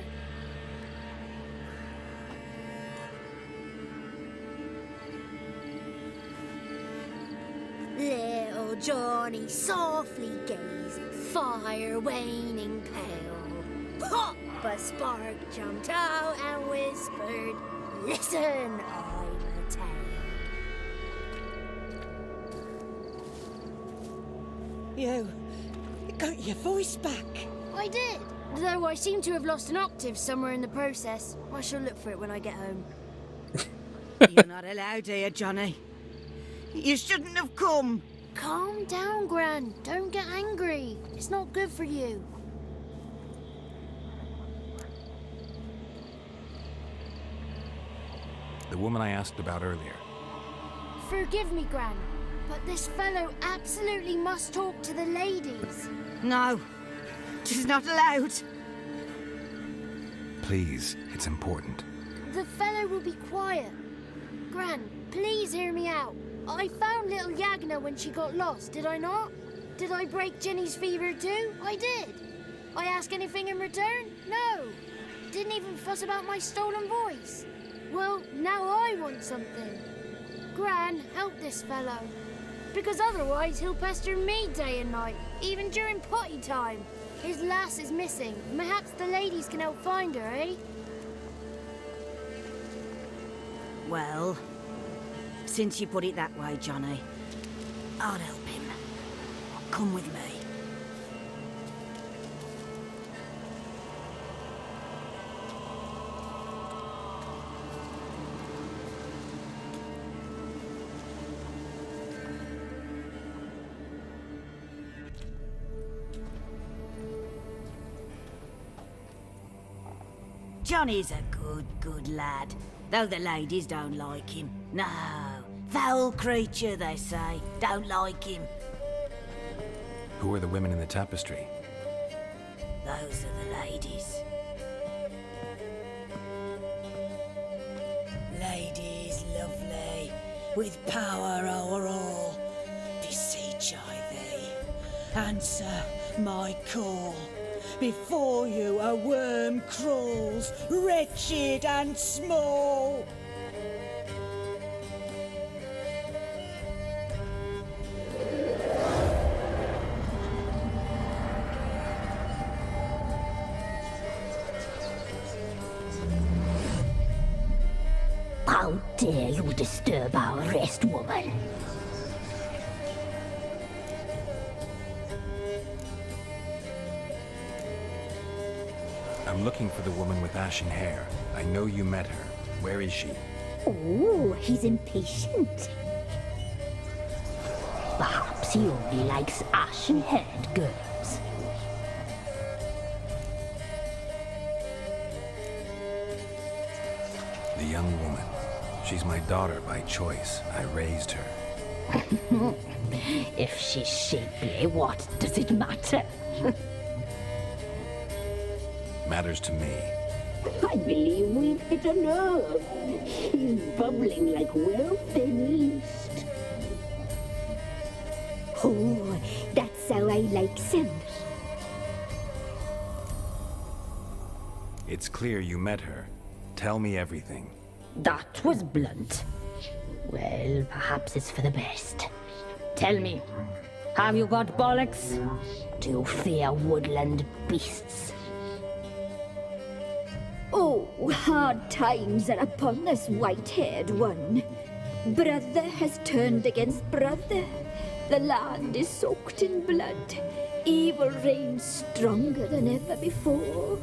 Little Johnny softly gazing, fire waning pale. Pop! A spark jumped out and whispered, "Listen, I'm a tale." You got your voice back. I did, though I seem to have lost an octave somewhere in the process. I shall look for it when I get home. You're not allowed here, Johnny. You shouldn't have come. Calm down, Gran. Don't get angry. It's not good for you. The woman I asked about earlier. Forgive me, Gran, but this fellow absolutely must talk to the ladies. No, she's not allowed. Please, it's important. The fellow will be quiet. Gran, please hear me out. I found little Yagna when she got lost, did I not? Did I break Jenny's fever too? I did. I ask anything in return? No. Didn't even fuss about my stolen voice. Well, now I want something. Gran, help this fellow. Because otherwise he'll pester me day and night, even during potty time. His lass is missing. Perhaps the ladies can help find her, eh? Well, since you put it that way, Johnny, I'll help him. Come with me. Johnny's a good lad, though the ladies don't like him. No, foul creature, they say. Don't like him. Who are the women in the tapestry? Those are the ladies. Ladies lovely, with power o'er all. Beseech I thee, answer my call. Before you a worm crawls, wretched and small. How dare you disturb our rest, woman? I'm looking for the woman with ashen hair. I know you met her. Where is she? Oh, he's impatient. Perhaps he only likes ashen-haired girls. The young woman. She's my daughter by choice. I raised her. If she's shapely, what does it matter? Matters to me. I believe we've hit a nerve. He's bubbling like well-fed yeast. Oh, that's how I like him. It's clear you met her. Tell me everything. That was blunt. Well, perhaps it's for the best. Tell me, have you got bollocks? Do you fear woodland beasts? Oh, hard times are upon this white-haired one. Brother has turned against brother. The land is soaked in blood. Evil reigns stronger than ever before.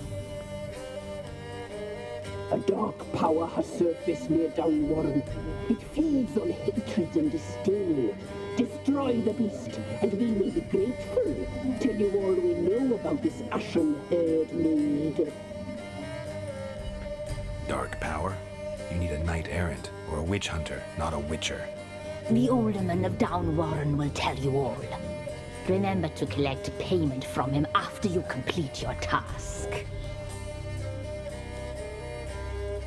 A dark power has surfaced near Downwarren. It feeds on hatred and disdain. Destroy the beast, and we may be grateful. Tell you all we know about this ashen-haired maid. Dark power? You need a knight-errant or a witch hunter, not a witcher. The alderman of Downwarren will tell you all. Remember to collect payment from him after you complete your task.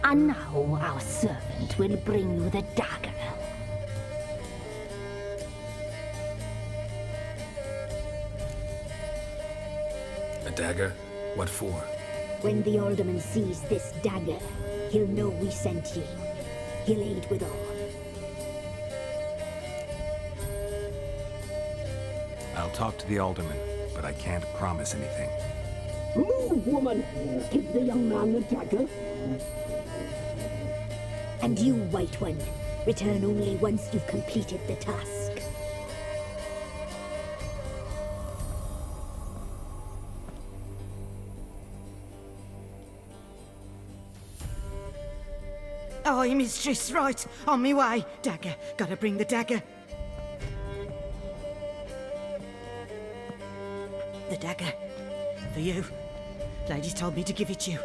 And now our servant will bring you the dagger. A dagger? What for? When the alderman sees this dagger, he'll know we sent you. He'll aid with all. I'll talk to the alderman, but I can't promise anything. Move, woman! Give the young man the dagger. And you, White One, return only once you've completed the task. Aye, mistress, right. On me way. Dagger. Gotta bring the dagger. The dagger. For you. Ladies told me to give it you.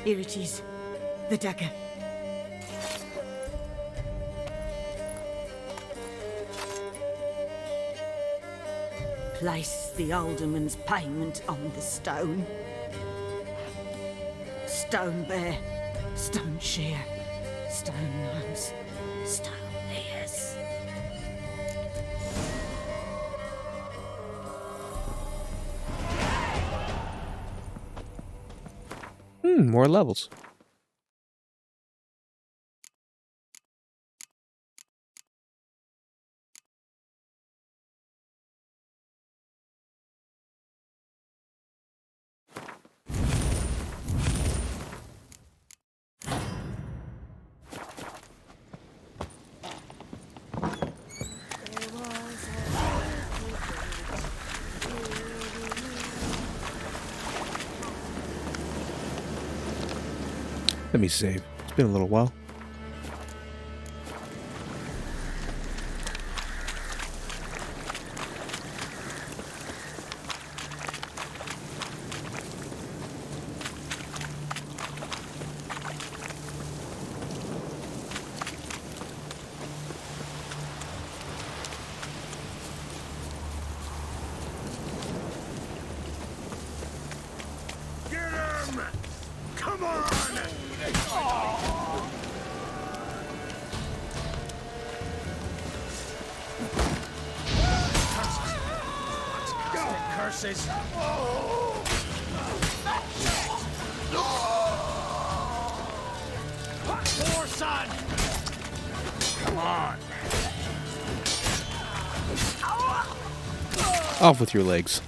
Here it is. The dagger. Place the alderman's payment on the stone. Stone bear, stone shear, stone nose, stone ears. More levels. Let me save. It's been a little while. Get him! Come on! Let's go, curses! More, son! Come on! Off with your legs.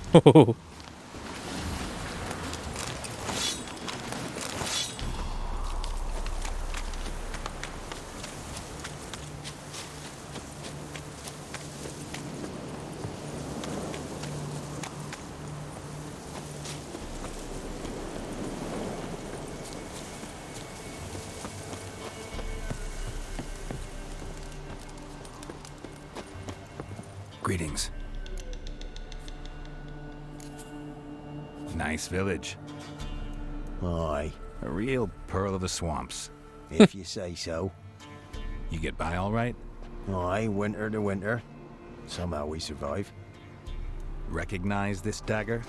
Greetings. Nice village. Aye. A real pearl of the swamps. If you say so. You get by all right? Aye, winter to winter. Somehow we survive. Recognize this dagger?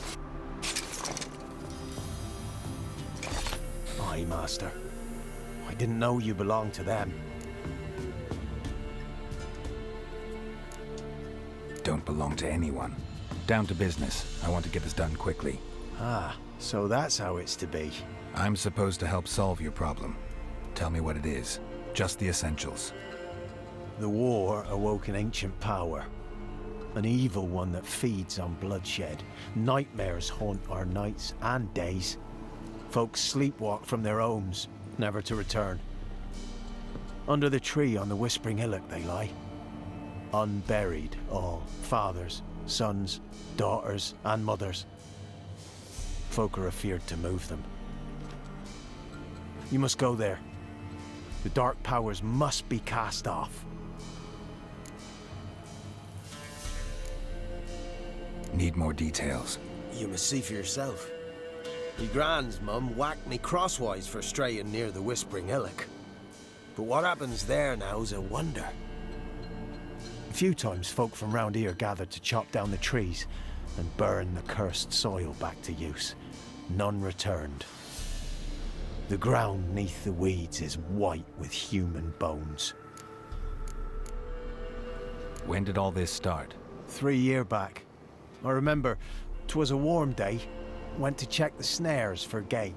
Aye, master. I didn't know you belonged to them. Don't belong to anyone. Down to business. I want to get this done quickly. Ah, so that's how it's to be. I'm supposed to help solve your problem. Tell me what it is. Just the essentials. The war awoke an ancient power. An evil one that feeds on bloodshed. Nightmares haunt our nights and days. Folks sleepwalk from their homes, never to return. Under the tree on the Whispering Hillock they lie. Unburied all, fathers, sons, daughters, and mothers. Folk are afeard to move them. You must go there. The dark powers must be cast off. Need more details. You must see for yourself. Me grand's mum whacked me crosswise for straying near the Whispering Hillock. But what happens there now's a wonder. A few times folk from round here gathered to chop down the trees and burn the cursed soil back to use. None returned. The ground neath the weeds is white with human bones. When did all this start? 3 years back. I remember 'twas a warm day. Went to check the snares for game.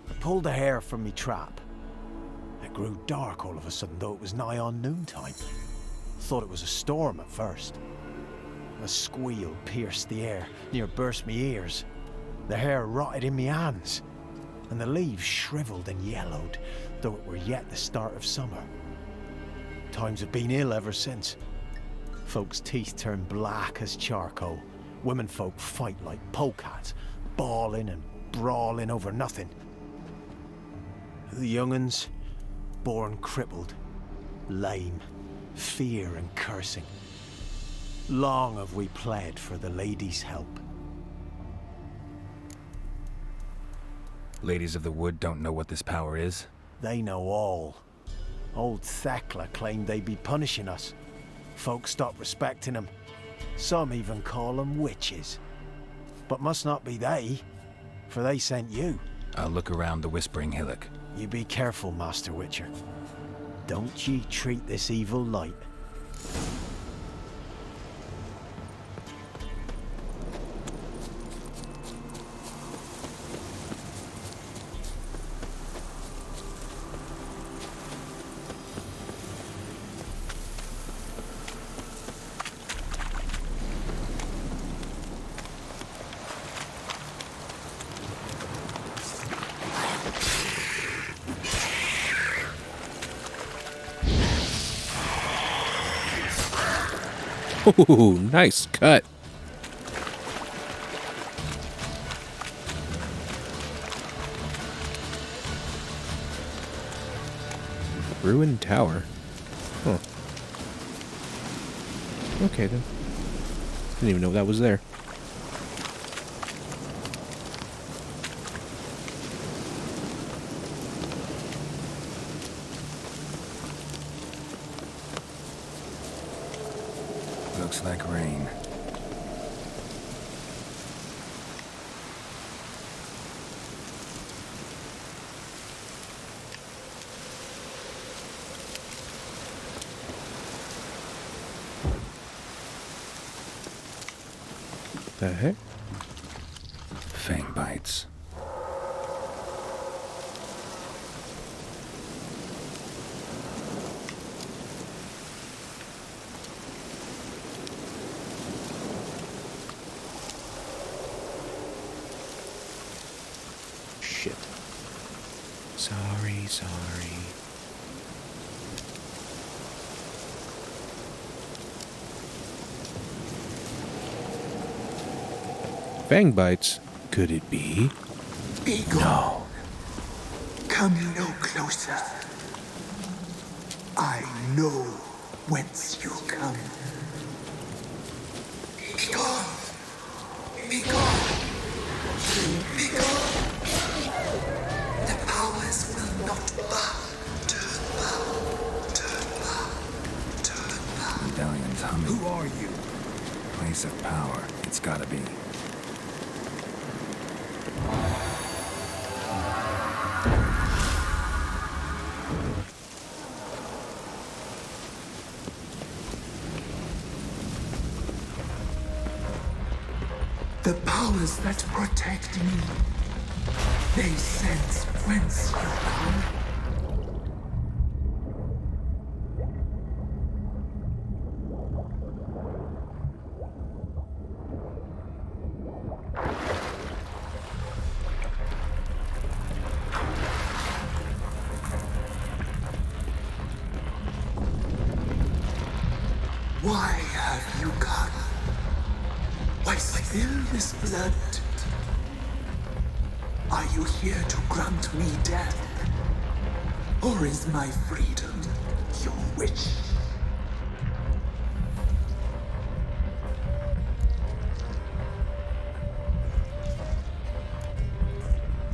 I pulled a hare from me trap. It grew dark all of a sudden, though it was nigh on noontime. Thought it was a storm at first. A squeal pierced the air, near burst me ears. The hair rotted in me hands, and the leaves shriveled and yellowed, though it were yet the start of summer. Times have been ill ever since. Folks' teeth turn black as charcoal. Womenfolk fight like polecats, bawling and brawling over nothing. The young'uns, born crippled, lame, fear and cursing. Long have we pled for the lady's help. Ladies of the Wood don't know what this power is? They know all. Old Thekla claimed they'd be punishing us. Folks stopped respecting them. Some even call them witches. But must not be they, for they sent you. I'll look around the Whispering Hillock. You be careful, Master Witcher. Don't ye treat this evil light. Ooh, nice cut. Ruined tower. Huh. Okay then. Didn't even know that was there. Looks like rain. The heck? Fang bites. Shit. Sorry. Fang bites? Could it be? Be gone. No. Come no closer. I know whence you come. Be gone. Be gone. Be gone. The powers will not bow. Turn bow. Medallion's humming. Who are you? Place of power. It's gotta be. The powers that protect me. They sense whence you come. Why have you come? Why spill this blood? Are you here to grant me death? Or is my freedom your wish?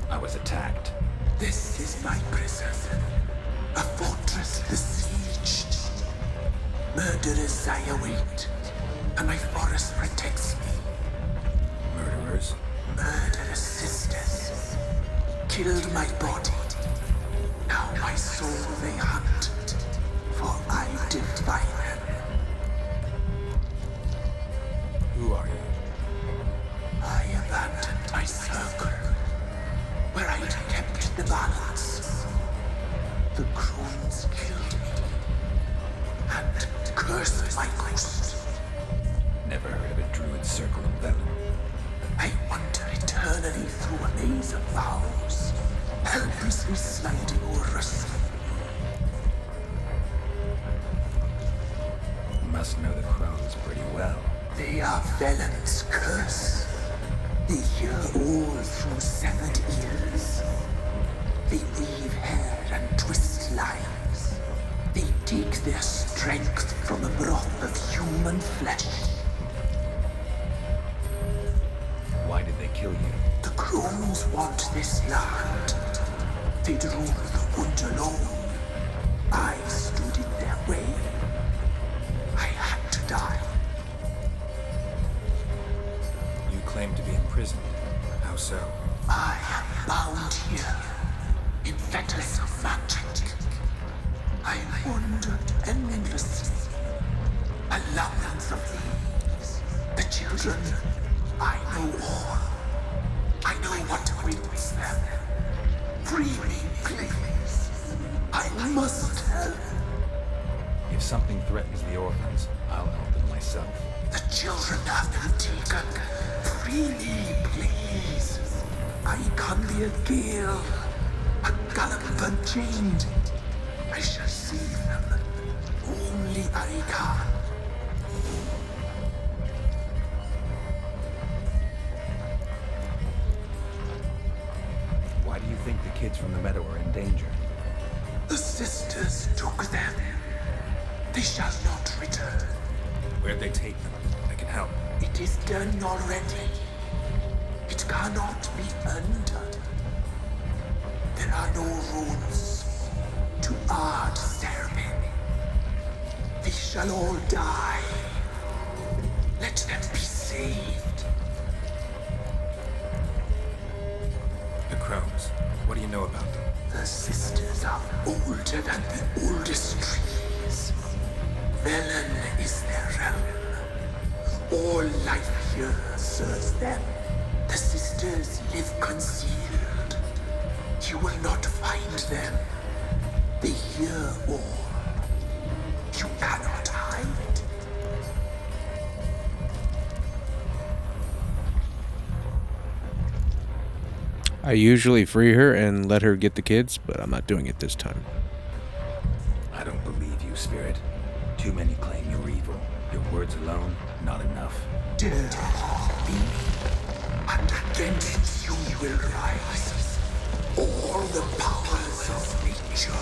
I was attacked. This is my prison. A fortress besieged. Murderers I await, and my forest protects me. Murderers? Murderous sisters killed my body. Now my soul they hunt, for I defy them. Who are you? I abandoned my circle, where I'd kept the balance. The crones killed me, and cursed my ghost. Never heard of a druid circle in Velen. I wander eternally through a maze of vows, helplessly sliding o'er a sea. You must know the crones pretty well. They are Velen's curse. They hear all through severed ears. They weave hair and twist lives. They take their strength from a broth of human flesh. Why did they kill you? The crones want this land. They'd rule the wood alone. I stood in their way. I had to die. You claim to be imprisoned. How so? I am bound here in fetters of magic. I wandered endlessly, a labyrinth of leaves. The children, I know all. I know what awaits them. Free me, please. I must help. If something threatens the orphans, I'll help them myself. The children have been taken. Free me, please. I can be a gale, a gallop unchained. I shall save them. Only I can. Why do you think the kids from the meadow are in danger? The sisters took them. They shall not return. Where'd they take them? I can help. It is done already. It cannot be undone. There are no rules to art ceremony. They shall all die. Let them be saved. The crows. What do you know about them? The sisters are older than the oldest trees. Velen is their realm. All life here serves them. The sisters live concealed. You will not find them. They hear all. You cannot hide. I usually free her and let her get the kids, but I'm not doing it this time. I don't believe you, Spirit. Too many claim you're evil. Your words alone, not enough. Dare harm me, and against you will rise all the powers of nature.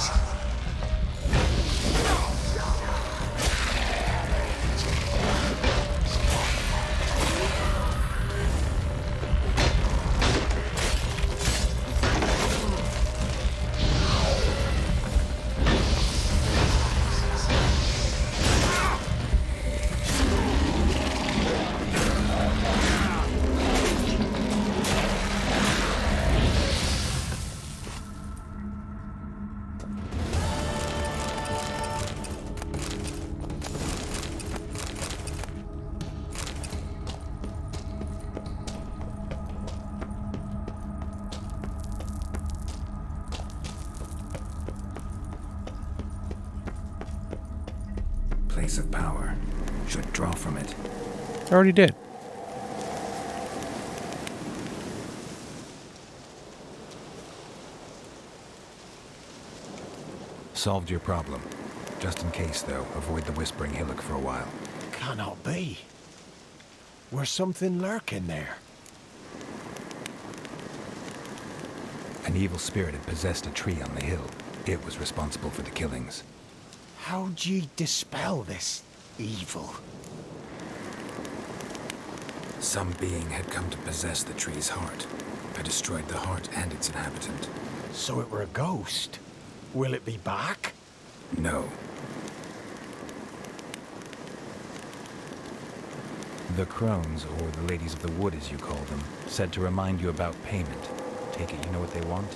Place of power. Should draw from it. I already did. Solved your problem. Just in case, though, avoid the Whispering Hillock for a while. Cannot be. Where's something lurking there? An evil spirit had possessed a tree on the hill. It was responsible for the killings. How'd ye dispel this evil? Some being had come to possess the tree's heart. I destroyed the heart and its inhabitant. So it were a ghost. Will it be back? No. The crones, or the ladies of the wood as you call them, said to remind you about payment. Take it you know what they want?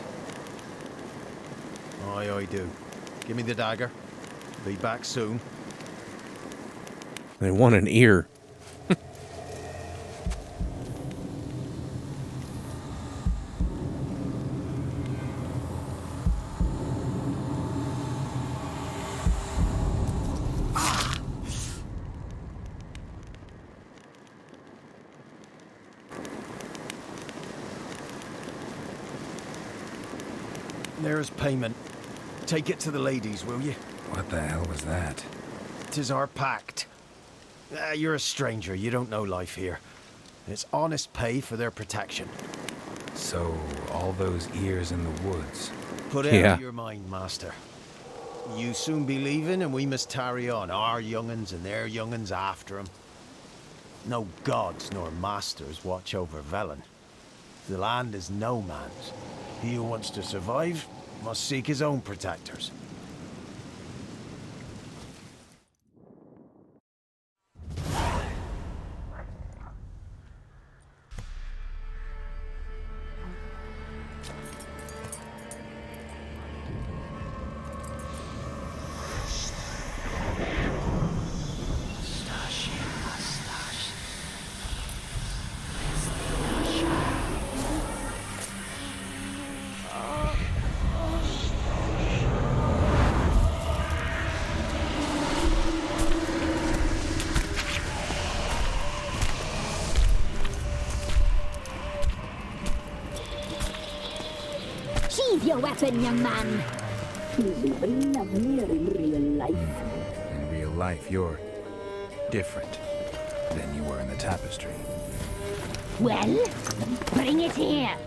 Aye, I do. Give me the dagger. Be back soon. They want an ear. There's payment. Take it to the ladies, will you? What the hell was that? 'Tis our pact. You're a stranger. You don't know life here. It's honest pay for their protection. So, all those ears in the woods. Put it out of your mind, master. You soon be leaving, and we must tarry on, our young'uns and their young'uns after 'em. No gods nor masters watch over Velen. The land is no man's. He who wants to survive must seek his own protectors. Sheathe your weapon, young man. He's even lovelier in real life. In real life, you're different than you were in the tapestry. Well, bring it here.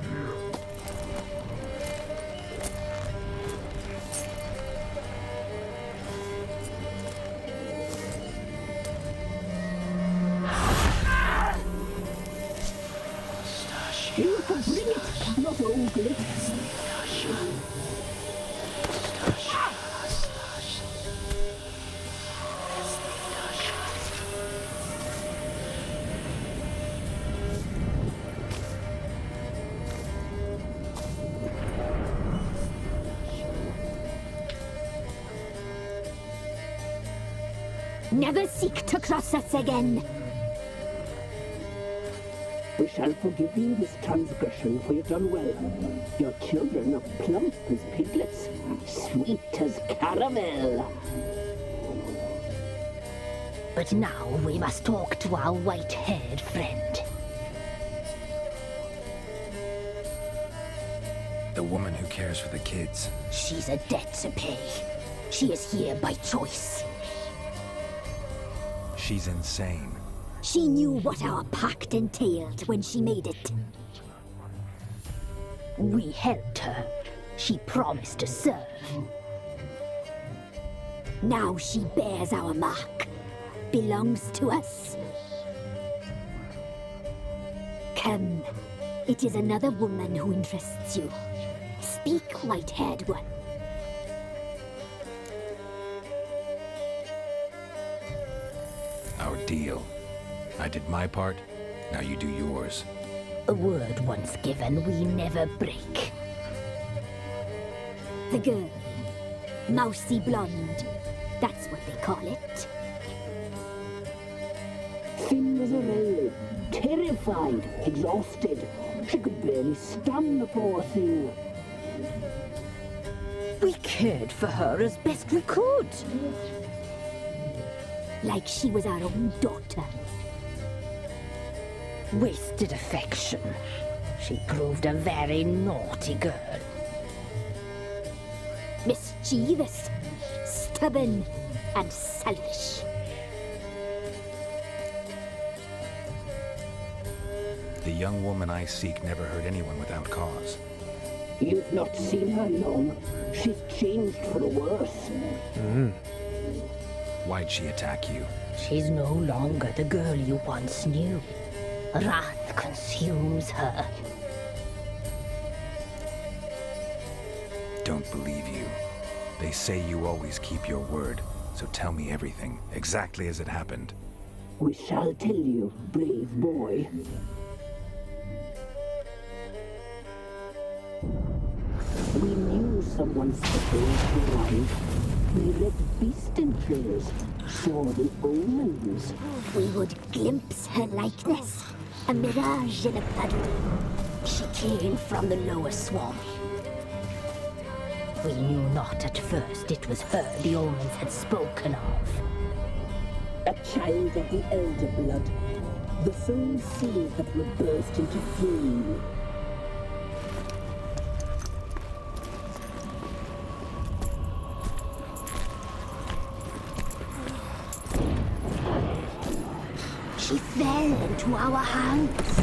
glimpse. Never seek to cross us again. We shall forgive you this transgression, for you've done well. Your children are plump as piglets, sweet as caramel. But now we must talk to our white-haired friend. The woman who cares for the kids. She's a debt to pay. She is here by choice. She's insane. She knew what our pact entailed when she made it. We helped her. She promised to serve. Now she bears our mark. Belongs to us. Come. It is another woman who interests you. Speak, white-haired one. Our deal. I did my part, now you do yours. A word once given, we never break. The girl. Mousy blonde. That's what they call it. Thin as a rail, terrified, exhausted. She could barely stand, the poor thing. We cared for her as best we could. Like she was our own daughter. Wasted affection. She proved a very naughty girl. Mischievous, stubborn, and selfish. The young woman I seek never hurt anyone without cause. You've not seen her long. She's changed for the worse. Why'd she attack you? She's no longer the girl you once knew. Wrath consumes her. Don't believe you. They say you always keep your word, so tell me everything, exactly as it happened. We shall tell you, brave boy. We knew someone special to arrive. We read beast entrails, saw the omens. We would glimpse her likeness. A mirage in a puddle. She came from the lower swamp. We knew not at first it was her the omens had spoken of. A child of the elder blood. The soul seed that will burst into flame. She fell into our hands.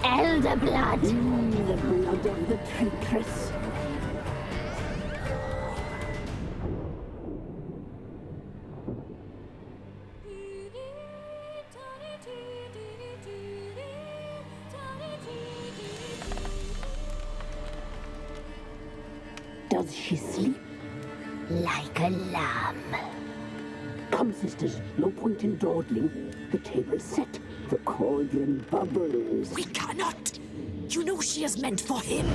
Elder blood! The blood of the traitress. Does she sleep? Like a lamb. Come, sisters, no point in dawdling. The table's set. The cauldron bubbles. We cannot! You know she is meant for him!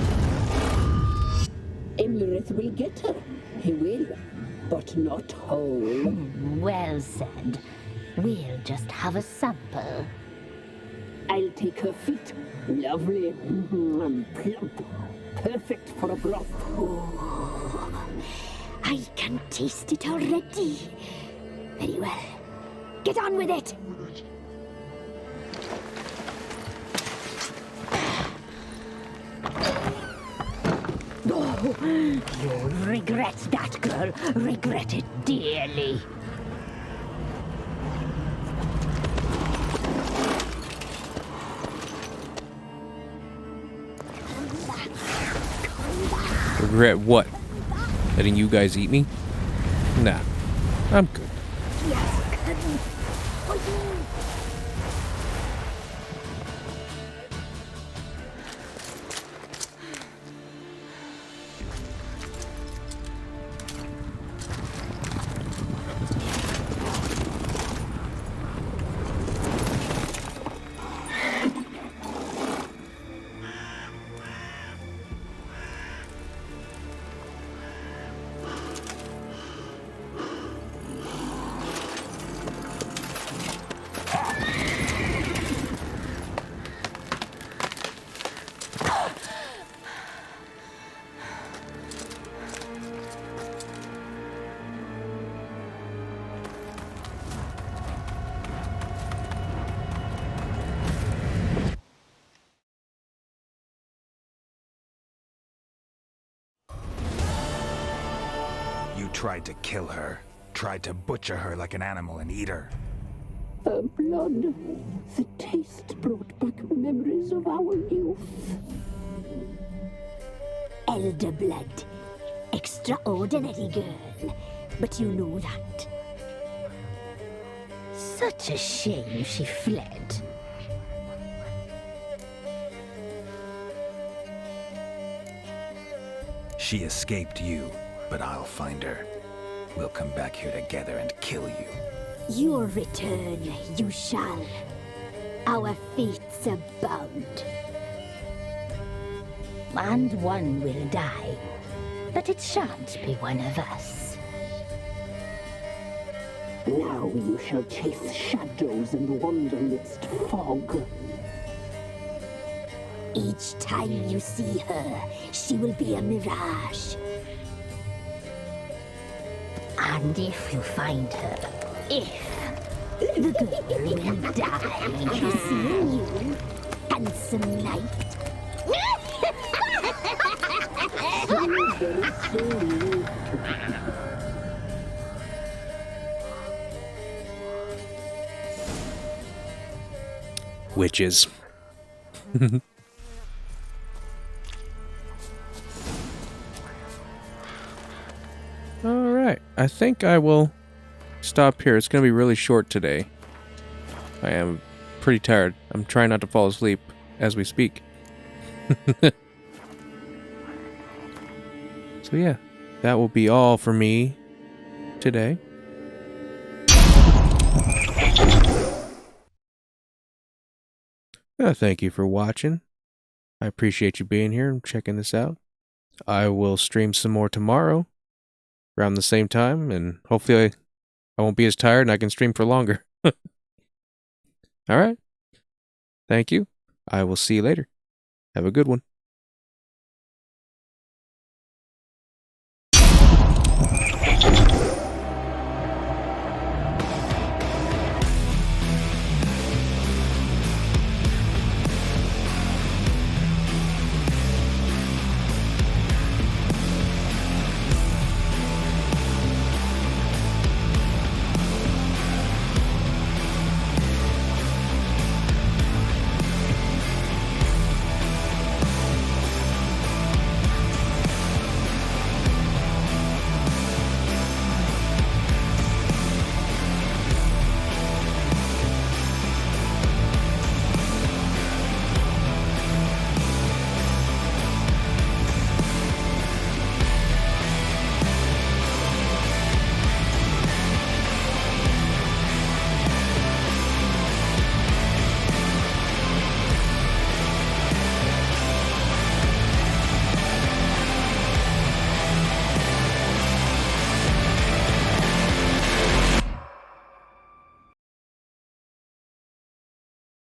Emlyrith will get her. He will. But not whole. Well said. We'll just have a sample. I'll take her feet. Lovely. And plump. Perfect for a broth. Oh, I can taste it already. Very well. Get on with it. Oh, you'll regret that, girl. Regret it dearly. Regret what? Letting you guys eat me? Nah, I'm good. Yes, cousin. For you. tried to kill her. Tried to butcher her like an animal and eat her. Her blood. The taste brought back memories of our youth. Elder blood. Extraordinary girl. But you know that. Such a shame she fled. She escaped you, but I'll find her. We'll come back here together and kill you. Your return, you shall. Our fates are bound. And one will die, but it shan't be one of us. Now you shall chase shadows and wander midst fog. Each time you see her, she will be a mirage. And if you find her, the girl will die. Seeing you, handsome knight. Witches. Alright, I think I will stop here. It's going to be really short today. I am pretty tired. I'm trying not to fall asleep as we speak. So yeah, that will be all for me today. Thank you for watching. I appreciate you being here and checking this out. I will stream some more tomorrow around the same time, and hopefully I won't be as tired and I can stream for longer. Alright. Thank you. I will see you later. Have a good one.